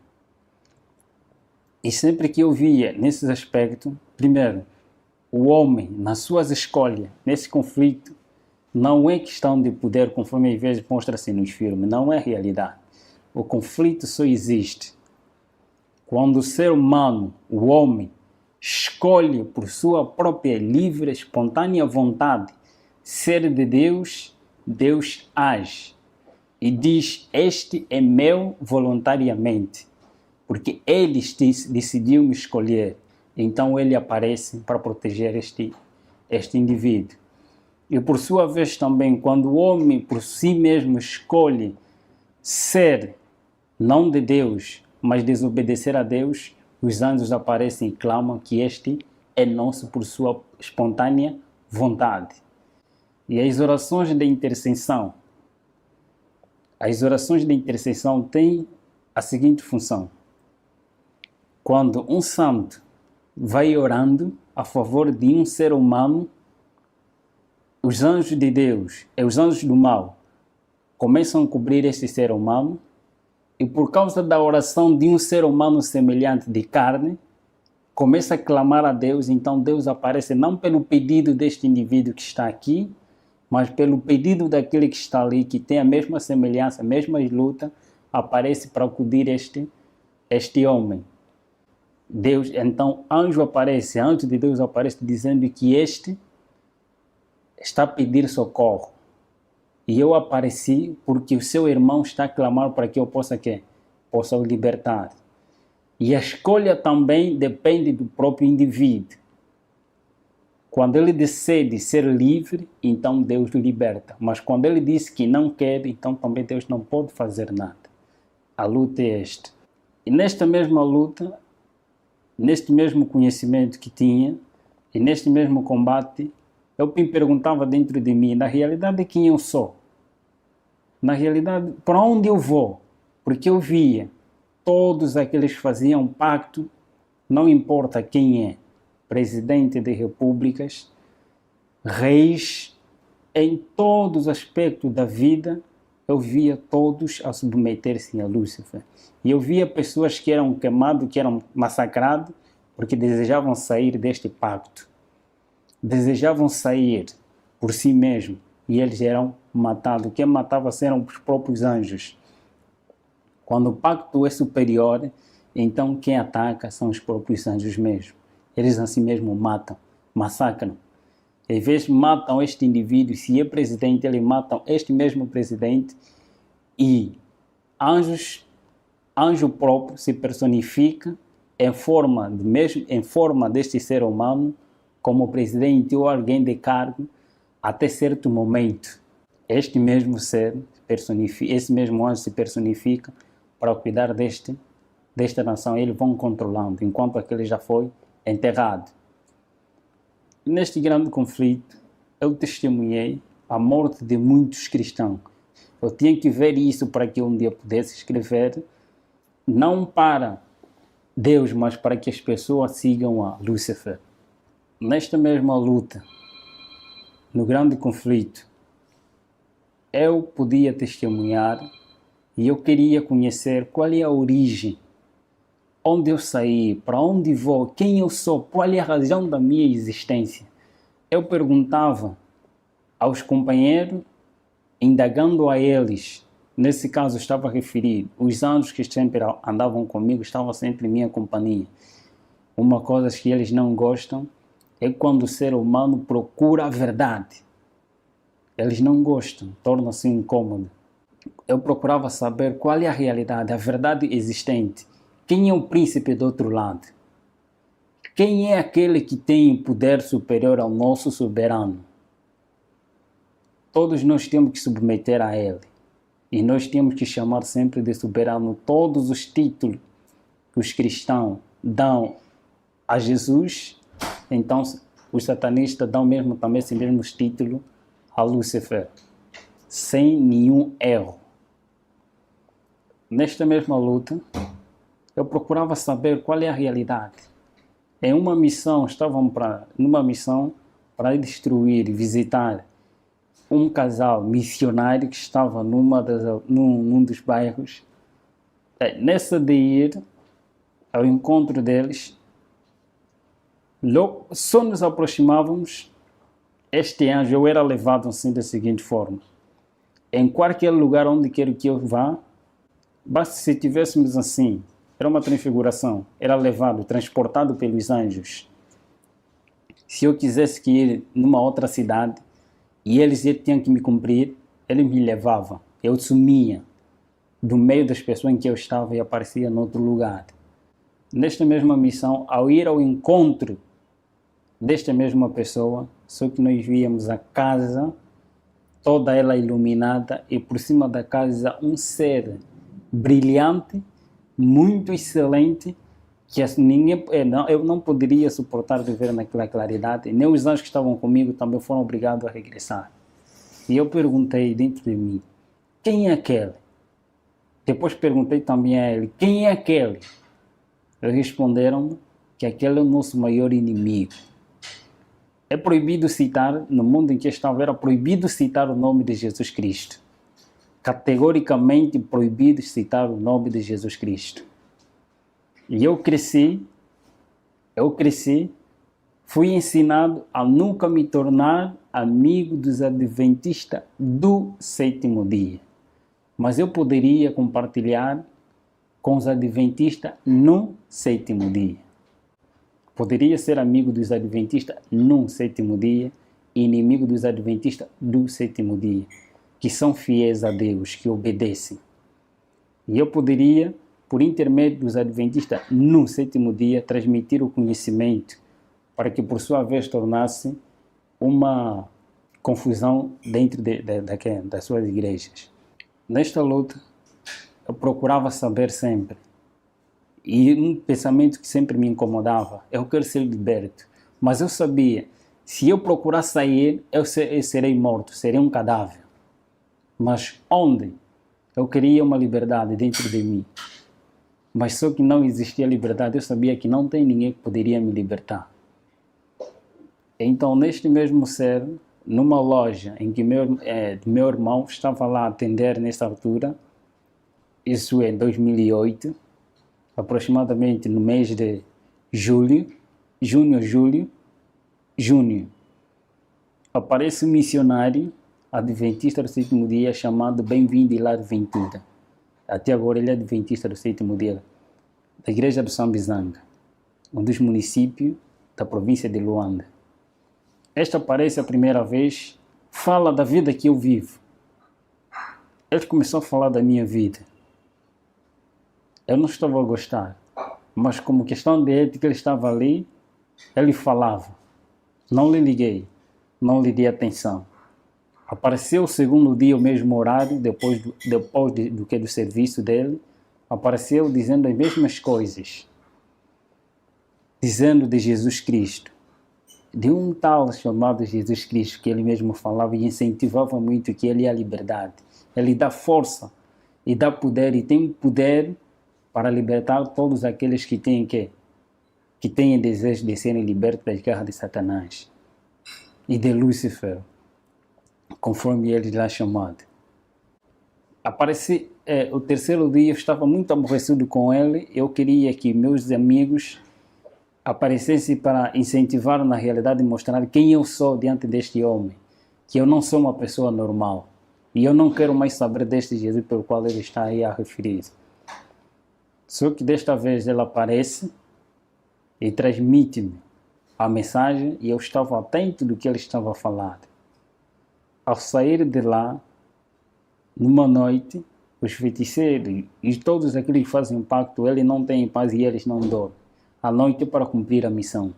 E sempre que eu via nesses aspectos, primeiro, o homem, nas suas escolhas, nesse conflito, não é questão de poder, conforme às vezes mostra-se nos filmes, não é realidade. O conflito só existe quando o ser humano, o homem, escolhe por sua própria livre, espontânea vontade ser de Deus, Deus age e diz, este é meu voluntariamente, porque ele decidiu me escolher, então ele aparece para proteger este indivíduo. E por sua vez também, quando o homem por si mesmo escolhe ser não de Deus, mas desobedecer a Deus, os anjos aparecem e clamam que este é nosso por sua espontânea vontade. E as orações de intercessão. As orações de intercessão têm a seguinte função. Quando um santo vai orando a favor de um ser humano, os anjos de Deus e os anjos do mal começam a cobrir esse ser humano e por causa da oração de um ser humano semelhante de carne, começa a clamar a Deus, então Deus aparece não pelo pedido deste indivíduo que está aqui, mas pelo pedido daquele que está ali, que tem a mesma semelhança, a mesma luta, aparece para acudir este homem. Deus, então, anjo de Deus aparece dizendo que este está a pedir socorro. E eu apareci porque o seu irmão está a clamar para que eu possa o libertar. E a escolha também depende do próprio indivíduo. Quando ele decide ser livre, então Deus o liberta. Mas quando ele diz que não quer, então também Deus não pode fazer nada. A luta é esta. E nesta mesma luta, neste mesmo conhecimento que tinha, E neste mesmo combate, eu me perguntava dentro de mim, na realidade, quem eu sou? Na realidade, para onde eu vou? Porque eu via todos aqueles que faziam pacto, não importa quem é, presidente de repúblicas, reis, em todos os aspectos da vida, eu via todos a submeter-se a Lúcifer. E eu via pessoas que eram queimadas, que eram massacradas, porque desejavam sair deste pacto. Desejavam sair por si mesmos e eles eram matados. Quem matava eram os próprios anjos. Quando o pacto é superior, então quem ataca são os próprios anjos mesmo. Eles assim mesmo matam, massacram. Às vezes matam este indivíduo, se é presidente, eles matam este mesmo presidente e anjo próprio se personifica em forma deste ser humano como presidente ou alguém de cargo até certo momento. Este mesmo ser esse mesmo anjo se personifica para cuidar desta nação. Eles vão controlando enquanto aquele já foi enterrado. Neste grande conflito, eu testemunhei a morte de muitos cristãos. Eu tinha que ver isso para que um dia pudesse escrever, não para Deus, mas para que as pessoas sigam a Lúcifer. Nesta mesma luta, no grande conflito, eu podia testemunhar e eu queria conhecer qual é a origem, onde eu saí, para onde vou, quem eu sou, qual é a razão da minha existência. Eu perguntava aos companheiros, indagando a eles. Nesse caso, estava a referir os anjos que sempre andavam comigo, estavam sempre em minha companhia. Uma coisa que eles não gostam é quando o ser humano procura a verdade. Eles não gostam, torna-se incômodo. Eu procurava saber qual é a realidade, a verdade existente. Quem é o príncipe do outro lado? Quem é aquele que tem poder superior ao nosso soberano? Todos nós temos que submeter a ele. E nós temos que chamar sempre de soberano todos os títulos que os cristãos dão a Jesus. Então, os satanistas dão mesmo também esse mesmo título a Lúcifer, sem nenhum erro. Nesta mesma luta, eu procurava saber qual é a realidade. Em uma missão, numa missão para destruir, visitar um casal missionário que estava num dos bairros. Nessa de ir ao encontro deles, logo, só nos aproximávamos, este anjo eu era levado assim da seguinte forma. Em qualquer lugar onde quer que eu vá, basta se tivéssemos assim, era uma transfiguração, era levado, transportado pelos anjos. Se eu quisesse ir numa outra cidade e eles tinham que me cumprir, eles me levavam. Eu sumia do meio das pessoas em que eu estava e aparecia em outro lugar. Nesta mesma missão, ao ir ao encontro desta mesma pessoa, só que nós víamos a casa, toda ela iluminada, e por cima da casa um ser brilhante, muito excelente, que eu não poderia suportar viver naquela claridade. Nem os anjos que estavam comigo também foram obrigados a regressar. E eu perguntei dentro de mim, quem é aquele? Depois perguntei também a ele, quem é aquele? Eles responderam que aquele é o nosso maior inimigo. É proibido citar, no mundo em que estava, era proibido citar o nome de Jesus Cristo. Categoricamente proibido citar o nome de Jesus Cristo. E eu cresci, fui ensinado a nunca me tornar amigo dos adventistas do sétimo dia. Mas eu poderia compartilhar com os adventistas no sétimo dia. Poderia ser amigo dos adventistas no sétimo dia e inimigo dos adventistas do sétimo dia, que são fiéis a Deus, que obedecem. E eu poderia, por intermédio dos adventistas no sétimo dia, transmitir o conhecimento para que, por sua vez, tornasse uma confusão dentro das suas igrejas. Nesta luta, eu procurava saber sempre. E um pensamento que sempre me incomodava, eu quero ser liberto. Mas eu sabia, se eu procurar sair, eu serei morto, serei um cadáver. Mas onde? Eu queria uma liberdade dentro de mim. Mas só que não existia liberdade, eu sabia que não tem ninguém que poderia me libertar. Então, neste mesmo ser, numa loja em que meu irmão estava lá a atender nessa altura, isso em 2008, aproximadamente no mês de junho, aparece um missionário adventista do sétimo dia chamado Bem-vindo Hilário Ventura. Até agora ele é adventista do sétimo dia da igreja do Sambizanga, um dos municípios da província de Luanda. Este aparece a primeira vez, fala da vida que eu vivo. Ele começou a falar da minha vida. Eu não estava a gostar, mas como questão de ética ele estava ali, ele falava. Não lhe liguei, não lhe dei atenção. Apareceu o segundo dia, o mesmo horário, depois do serviço dele, apareceu dizendo as mesmas coisas. Dizendo de Jesus Cristo. De um tal chamado Jesus Cristo, que ele mesmo falava e incentivava muito que ele é a liberdade. Ele dá força e dá poder, e tem poder para libertar todos aqueles que têm desejo de serem libertos das garras de Satanás e de Lúcifer, conforme ele lá chamado. Apareci, o terceiro dia eu estava muito aborrecido com ele, eu queria que meus amigos aparecessem para incentivar na realidade e mostrar quem eu sou diante deste homem, que eu não sou uma pessoa normal, e eu não quero mais saber deste Jesus pelo qual ele está aí a referir. Só que desta vez ele aparece e transmite-me a mensagem e eu estava atento do que ele estava a falar. Ao sair de lá, numa noite, os feiticeiros e todos aqueles que fazem pacto, eles não têm paz e eles não dormem. A noite é para cumprir a missão.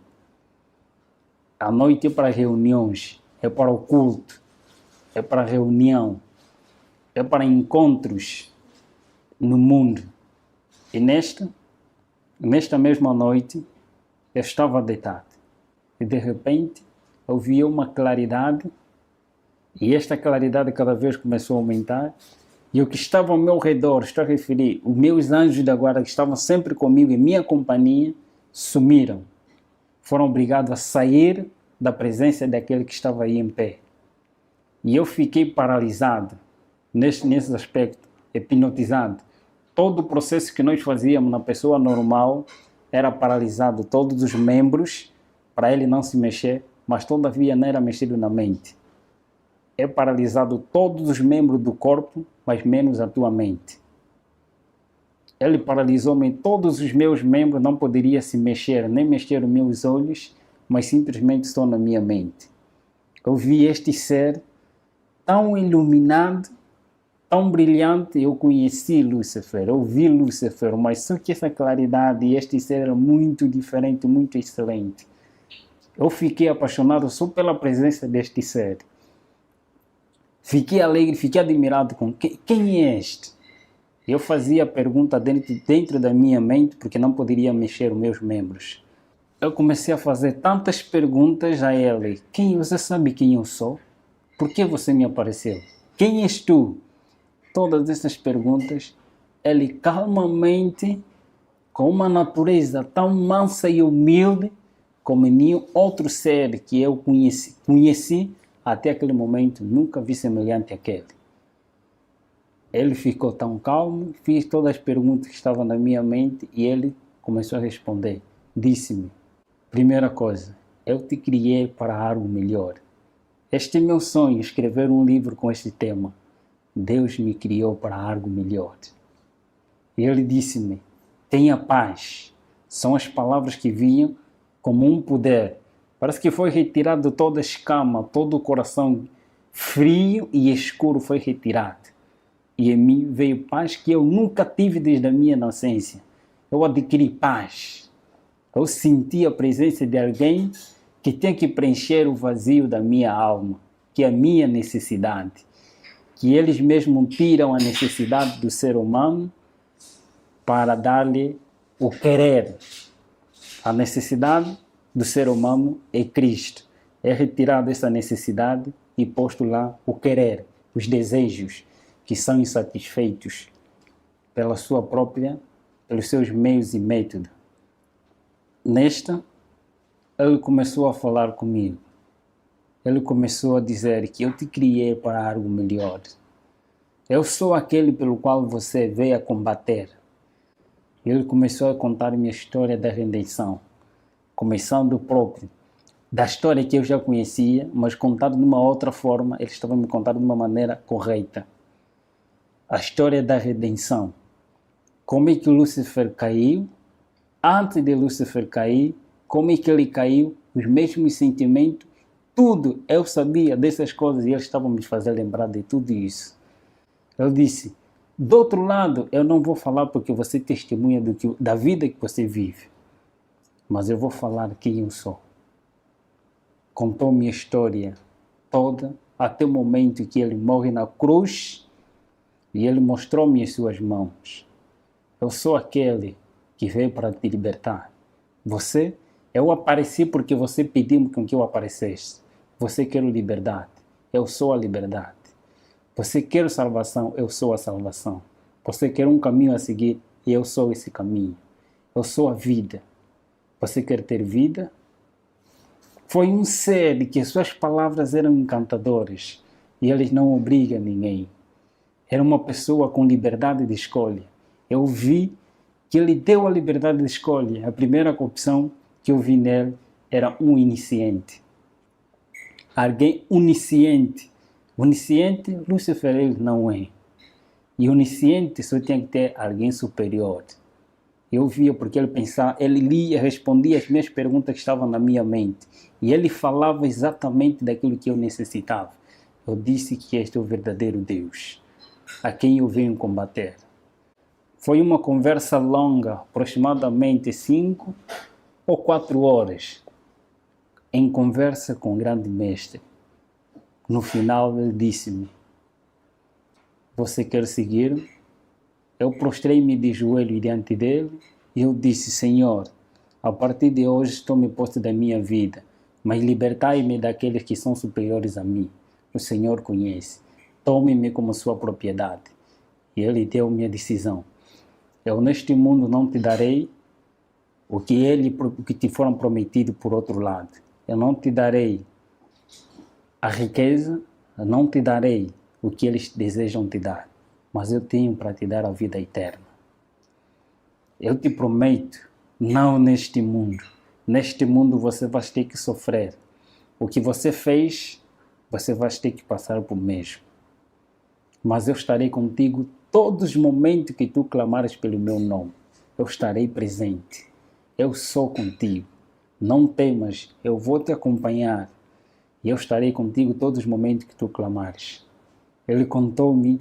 A noite é para reuniões, é para o culto, é para reunião, é para encontros no mundo. E nesta mesma noite, eu estava deitado. E de repente, eu vi uma claridade, e esta claridade cada vez começou a aumentar, e o que estava ao meu redor, estou a referir, os meus anjos da guarda que estavam sempre comigo, em minha companhia, sumiram. Foram obrigados a sair da presença daquele que estava aí em pé. E eu fiquei paralisado, nesse aspecto, hipnotizado. Todo o processo que nós fazíamos na pessoa normal era paralisado, todos os membros, para ele não se mexer, mas todavia não era mexido na mente. É paralisado todos os membros do corpo, mas menos a tua mente. Ele paralisou-me, todos os meus membros não poderiam se mexer, nem mexer os meus olhos, mas simplesmente só na minha mente. Eu vi este ser tão iluminado, tão brilhante, eu conheci Lúcifer, eu vi Lúcifer, mas só que essa claridade e este ser era muito diferente, muito excelente. Eu fiquei apaixonado só pela presença deste ser. Fiquei alegre, fiquei admirado com quem é este? Eu fazia a pergunta dentro da minha mente, porque não poderia mexer os meus membros. Eu comecei a fazer tantas perguntas a ele. Você sabe quem eu sou? Por que você me apareceu? Quem és tu? Todas essas perguntas, ele calmamente, com uma natureza tão mansa e humilde, como nenhum outro ser que eu conheci até aquele momento, nunca vi semelhante àquele. Ele ficou tão calmo, fiz todas as perguntas que estavam na minha mente e ele começou a responder. Disse-me, primeira coisa, eu te criei para algo melhor. Este é meu sonho, escrever um livro com este tema. Deus me criou para algo melhor. E ele disse-me, tenha paz. São as palavras que vinham como um poder. Parece que foi retirado toda a escama, todo o coração frio e escuro foi retirado. E em mim veio paz que eu nunca tive desde a minha nascença. Eu adquiri paz. Eu senti a presença de alguém que tem que preencher o vazio da minha alma, que é a minha necessidade. Que eles mesmos tiram a necessidade do ser humano para dar-lhe o querer. A necessidade do ser humano é Cristo. É retirado essa necessidade e posto lá o querer, os desejos que são insatisfeitos pelos seus meios e métodos. Nesta, ele começou a falar comigo. Ele começou a dizer que eu te criei para algo melhor. Eu sou aquele pelo qual você veio a combater. Ele começou a contar minha história da redenção, começando da história que eu já conhecia, mas contado de uma outra forma. Ele estava me contando de uma maneira correta. A história da redenção. Como é que Lúcifer caiu? Antes de Lúcifer cair, como é que ele caiu? Os mesmos sentimentos, tudo. Eu sabia dessas coisas e eles estavam me fazendo lembrar de tudo isso. Ele disse, do outro lado, eu não vou falar porque você testemunha da vida que você vive, mas eu vou falar quem eu sou. Contou minha história toda, até o momento que ele morre na cruz e ele mostrou-me as suas mãos. Eu sou aquele que veio para te libertar. Eu apareci porque você pediu com que eu aparecesse. Você quer liberdade, eu sou a liberdade. Você quer salvação, eu sou a salvação. Você quer um caminho a seguir, eu sou esse caminho. Eu sou a vida. Você quer ter vida? Foi um ser que suas palavras eram encantadoras e eles não obrigam ninguém. Era uma pessoa com liberdade de escolha. Eu vi que ele deu a liberdade de escolha. A primeira opção que eu vi nele era um iniciante. Alguém onisciente. Onisciente, Lúcifer ele não é. E onisciente só tinha que ter alguém superior. Eu via porque ele pensava, ele lia, respondia as minhas perguntas que estavam na minha mente. E ele falava exatamente daquilo que eu necessitava. Eu disse que este é o verdadeiro Deus, a quem eu venho combater. Foi uma conversa longa, aproximadamente 5 ou 4 horas, em conversa com o grande mestre. No final ele disse-me, você quer seguir? Eu prostrei-me de joelho diante dele e eu disse, Senhor, a partir de hoje tome posse da minha vida, mas libertai-me daqueles que são superiores a mim. O Senhor conhece. Tome-me como sua propriedade. E ele deu minha decisão. Eu neste mundo não te darei o que te foram prometido por outro lado. Eu não te darei a riqueza, eu não te darei o que eles desejam te dar, mas eu tenho para te dar a vida eterna. Eu te prometo, não neste mundo. Neste mundo você vai ter que sofrer. O que você fez, você vai ter que passar por mesmo. Mas eu estarei contigo todos os momentos que tu clamares pelo meu nome. Eu estarei presente. Eu sou contigo. Não temas, eu vou te acompanhar. E eu estarei contigo todos os momentos que tu clamares. Ele contou-me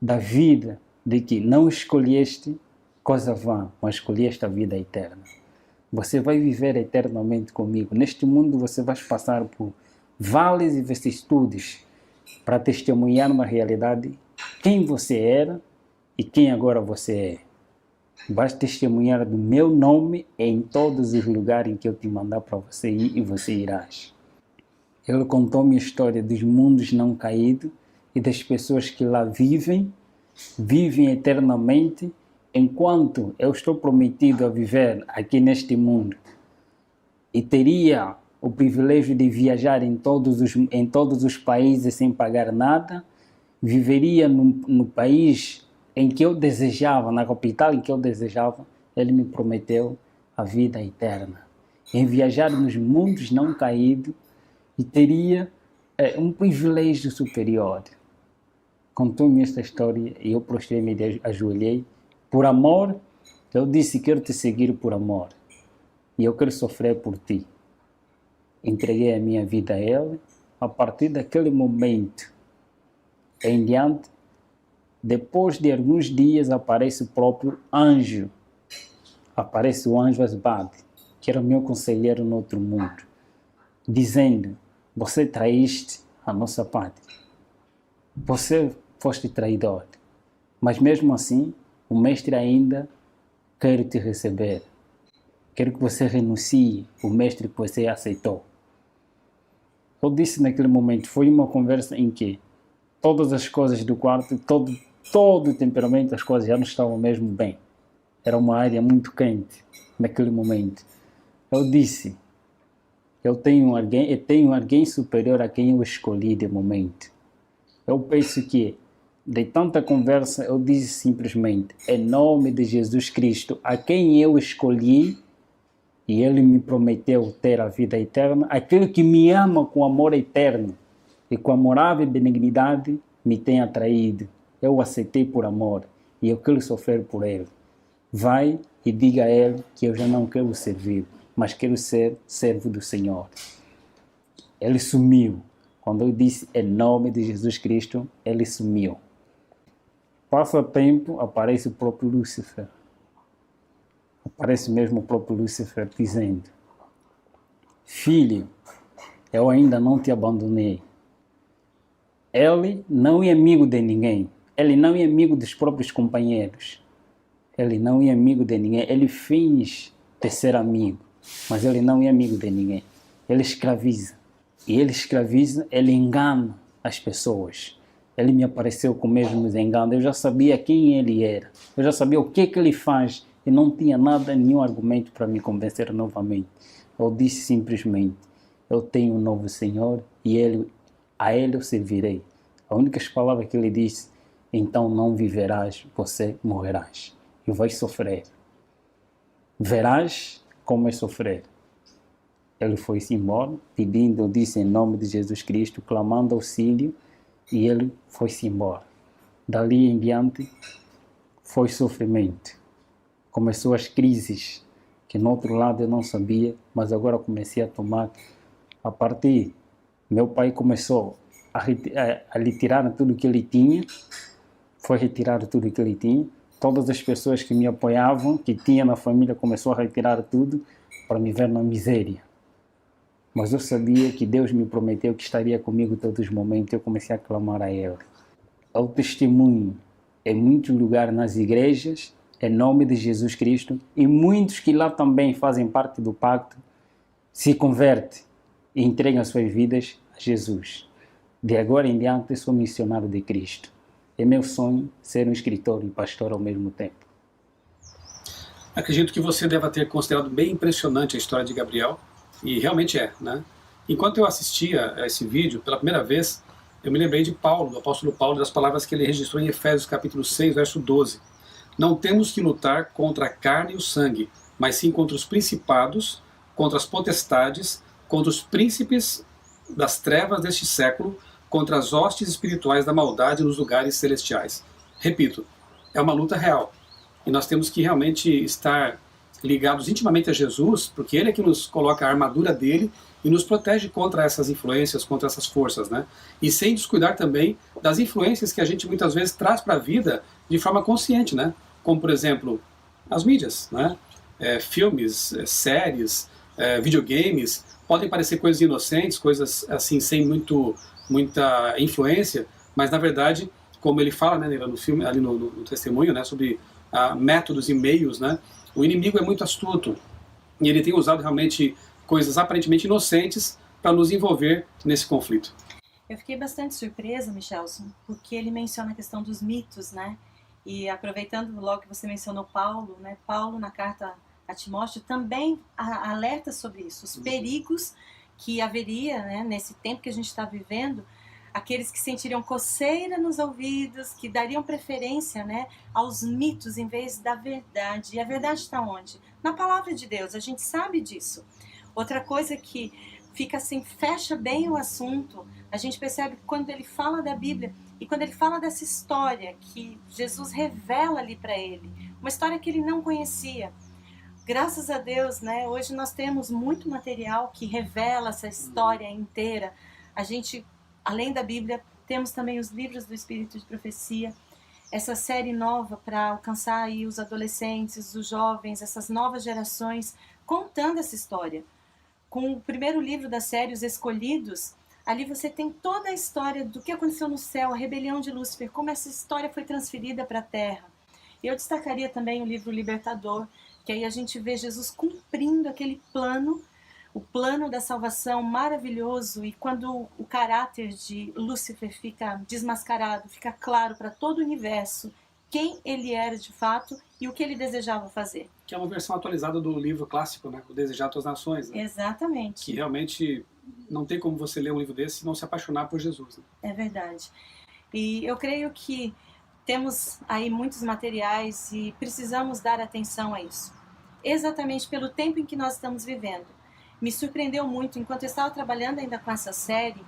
da vida, de que não escolheste coisa vã, mas escolheste a vida eterna. Você vai viver eternamente comigo. Neste mundo você vai passar por vales e vicissitudes para testemunhar uma realidade quem você era e quem agora você é. Vais testemunhar do meu nome em todos os lugares em que eu te mandar para você ir e você irás. Ele contou-me a história dos mundos não caídos e das pessoas que lá vivem eternamente, enquanto eu estou prometido a viver aqui neste mundo e teria o privilégio de viajar em todos os países sem pagar nada, viveria no país em que eu desejava, na capital em que eu desejava. Ele me prometeu a vida eterna, em viajar nos mundos não caídos e teria um privilégio superior. Contou-me esta história e eu prostrei-me e ajoelhei. Por amor, eu disse, quero te seguir por amor. E eu quero sofrer por ti. Entreguei a minha vida a ele. A partir daquele momento em diante, depois de alguns dias, aparece o próprio anjo. Aparece o anjo Asbad, que era o meu conselheiro no outro mundo, dizendo, você traíste a nossa pátria. Você foste traidor. Mas mesmo assim, o mestre ainda quer te receber. Quero que você renuncie o mestre que você aceitou. Eu disse naquele momento, foi uma conversa em que todas as coisas do quarto, todo o temperamento, as coisas já não estavam mesmo bem. Era uma área muito quente naquele momento. Eu disse, eu tenho alguém superior a quem eu escolhi de momento. Eu penso que, de tanta conversa, eu disse simplesmente, em nome de Jesus Cristo, a quem eu escolhi, e Ele me prometeu ter a vida eterna, aquele que me ama com amor eterno e com amorável benignidade me tem atraído. Eu o aceitei por amor e eu quero sofrer por Ele. Vai e diga a Ele que eu já não quero servir, mas quero ser servo do Senhor. Ele sumiu. Quando eu disse em nome de Jesus Cristo, ele sumiu. Passa tempo, aparece o próprio Lúcifer. Aparece mesmo o próprio Lúcifer dizendo, filho, eu ainda não te abandonei. Ele não é amigo de ninguém. Ele não é amigo dos próprios companheiros. Ele não é amigo de ninguém. Ele finge de ser amigo, mas ele não é amigo de ninguém. Ele escraviza. E ele escraviza, ele engana as pessoas. Ele me apareceu com o mesmo engano. Eu já sabia quem ele era. Eu já sabia o que ele faz. E não tinha nenhum argumento para me convencer novamente. Eu disse simplesmente, eu tenho um novo Senhor e a Ele eu servirei. A única palavra que ele disse, então não viverás, você morrerás. E vais sofrer. Verás como é sofrer. Ele foi-se embora, pedindo, eu disse em nome de Jesus Cristo, clamando auxílio, e ele foi-se embora. Dali em diante, foi sofrimento. Começou as crises, que no outro lado eu não sabia, mas agora comecei a tomar. A partir, meu pai começou a lhe tirar tudo que ele tinha, foi retirar tudo que ele tinha. Todas as pessoas que me apoiavam, que tinha na família, começou a retirar tudo para me ver na miséria. Mas eu sabia que Deus me prometeu que estaria comigo todos os momentos. Eu comecei a clamar a Ele. Eu testemunho em muitos lugares nas igrejas, em nome de Jesus Cristo, e muitos que lá também fazem parte do pacto, se convertem e entregam as suas vidas a Jesus. De agora em diante, eu sou missionário de Cristo. É meu sonho ser um escritor e pastor ao mesmo tempo. Acredito que você deva ter considerado bem impressionante a história de Gabriel, e realmente é, né? Enquanto eu assistia a esse vídeo pela primeira vez, eu me lembrei de Paulo, do apóstolo Paulo, das palavras que ele registrou em Efésios capítulo 6, verso 12. Não temos que lutar contra a carne e o sangue, mas sim contra os principados, contra as potestades, contra os príncipes das trevas deste século, contra as hostes espirituais da maldade nos lugares celestiais. Repito, é uma luta real. E nós temos que realmente estar ligados intimamente a Jesus, porque Ele é que nos coloca a armadura dele e nos protege contra essas influências, contra essas forças, né? E sem descuidar também das influências que a gente muitas vezes traz para a vida de forma consciente, né? Como, por exemplo, as mídias, né? Filmes, séries, videogames, podem parecer coisas inocentes, coisas assim, sem muita influência, mas na verdade, como ele fala, né, no filme, ali no testemunho, né, sobre métodos e meios, né? O inimigo é muito astuto e ele tem usado realmente coisas aparentemente inocentes para nos envolver nesse conflito. Eu fiquei bastante surpresa, Michelson, porque ele menciona a questão dos mitos, né? E aproveitando logo que você mencionou Paulo, né? Paulo na carta a Timóteo também alerta sobre isso, os perigos que haveria, né, nesse tempo que a gente está vivendo, aqueles que sentiriam coceira nos ouvidos, que dariam preferência, né, aos mitos em vez da verdade. E a verdade está onde? Na palavra de Deus, a gente sabe disso. Outra coisa que fica assim, fecha bem o assunto, a gente percebe que quando ele fala da Bíblia e quando ele fala dessa história que Jesus revela ali para ele, uma história que ele não conhecia. Graças a Deus, né, hoje nós temos muito material que revela essa história inteira. A gente, além da Bíblia, temos também os livros do Espírito de Profecia, essa série nova para alcançar aí os adolescentes, os jovens, essas novas gerações, contando essa história. Com o primeiro livro da série, Os Escolhidos, ali você tem toda a história do que aconteceu no céu, a rebelião de Lúcifer, como essa história foi transferida para a terra. E eu destacaria também o livro Libertador, que aí a gente vê Jesus cumprindo cumprindo aquele plano, o plano da salvação maravilhoso, e quando o caráter de Lúcifer fica desmascarado, fica claro para todo o universo quem ele era de fato e o que ele desejava fazer. Que é uma versão atualizada do livro clássico, né? O Desejar Tuas Nações. Né? Exatamente. Que realmente não tem como você ler um livro desse e não se apaixonar por Jesus. Né? É verdade. E eu creio que temos aí muitos materiais e precisamos dar atenção a isso. Exatamente pelo tempo em que nós estamos vivendo. Me surpreendeu muito, enquanto eu estava trabalhando ainda com essa série,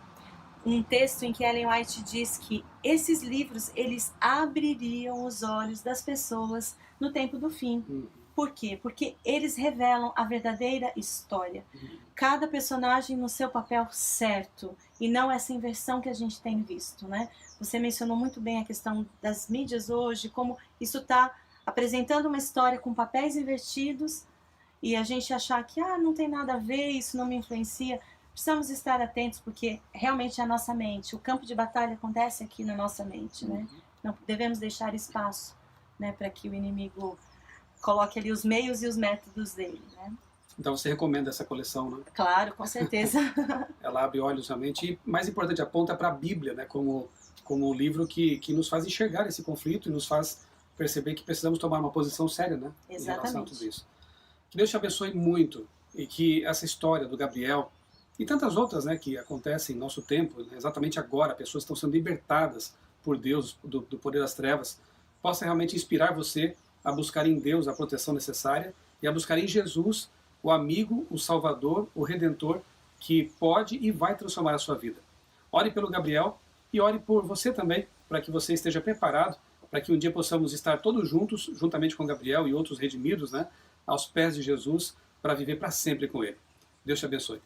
um texto em que Ellen White diz que esses livros, eles abririam os olhos das pessoas no tempo do fim. Por quê? Porque eles revelam a verdadeira história. Cada personagem no seu papel certo, e não essa inversão que a gente tem visto, né? Você mencionou muito bem a questão das mídias hoje, como isso está apresentando uma história com papéis invertidos, e a gente achar que não tem nada a ver, isso não me influencia. Precisamos estar atentos, porque realmente é a nossa mente, o campo de batalha acontece aqui na nossa mente, né? Não devemos deixar espaço, né, para que o inimigo coloque ali os meios e os métodos dele, né? Então você recomenda essa coleção, né? Claro, com certeza. Ela abre olhos realmente, e mais importante, aponta para a Bíblia, né, como o livro que nos faz enxergar esse conflito e nos faz perceber que precisamos tomar uma posição séria, né, em relação a tudo isso. Que Deus te abençoe muito, e que essa história do Gabriel e tantas outras, né, que acontecem em nosso tempo, né, exatamente agora, pessoas estão sendo libertadas por Deus, do poder das trevas, possa realmente inspirar você a buscar em Deus a proteção necessária e a buscar em Jesus o amigo, o Salvador, o Redentor, que pode e vai transformar a sua vida. Ore pelo Gabriel e ore por você também, para que você esteja preparado, para que um dia possamos estar todos juntos, juntamente com Gabriel e outros redimidos, né, aos pés de Jesus, para viver para sempre com ele. Deus te abençoe.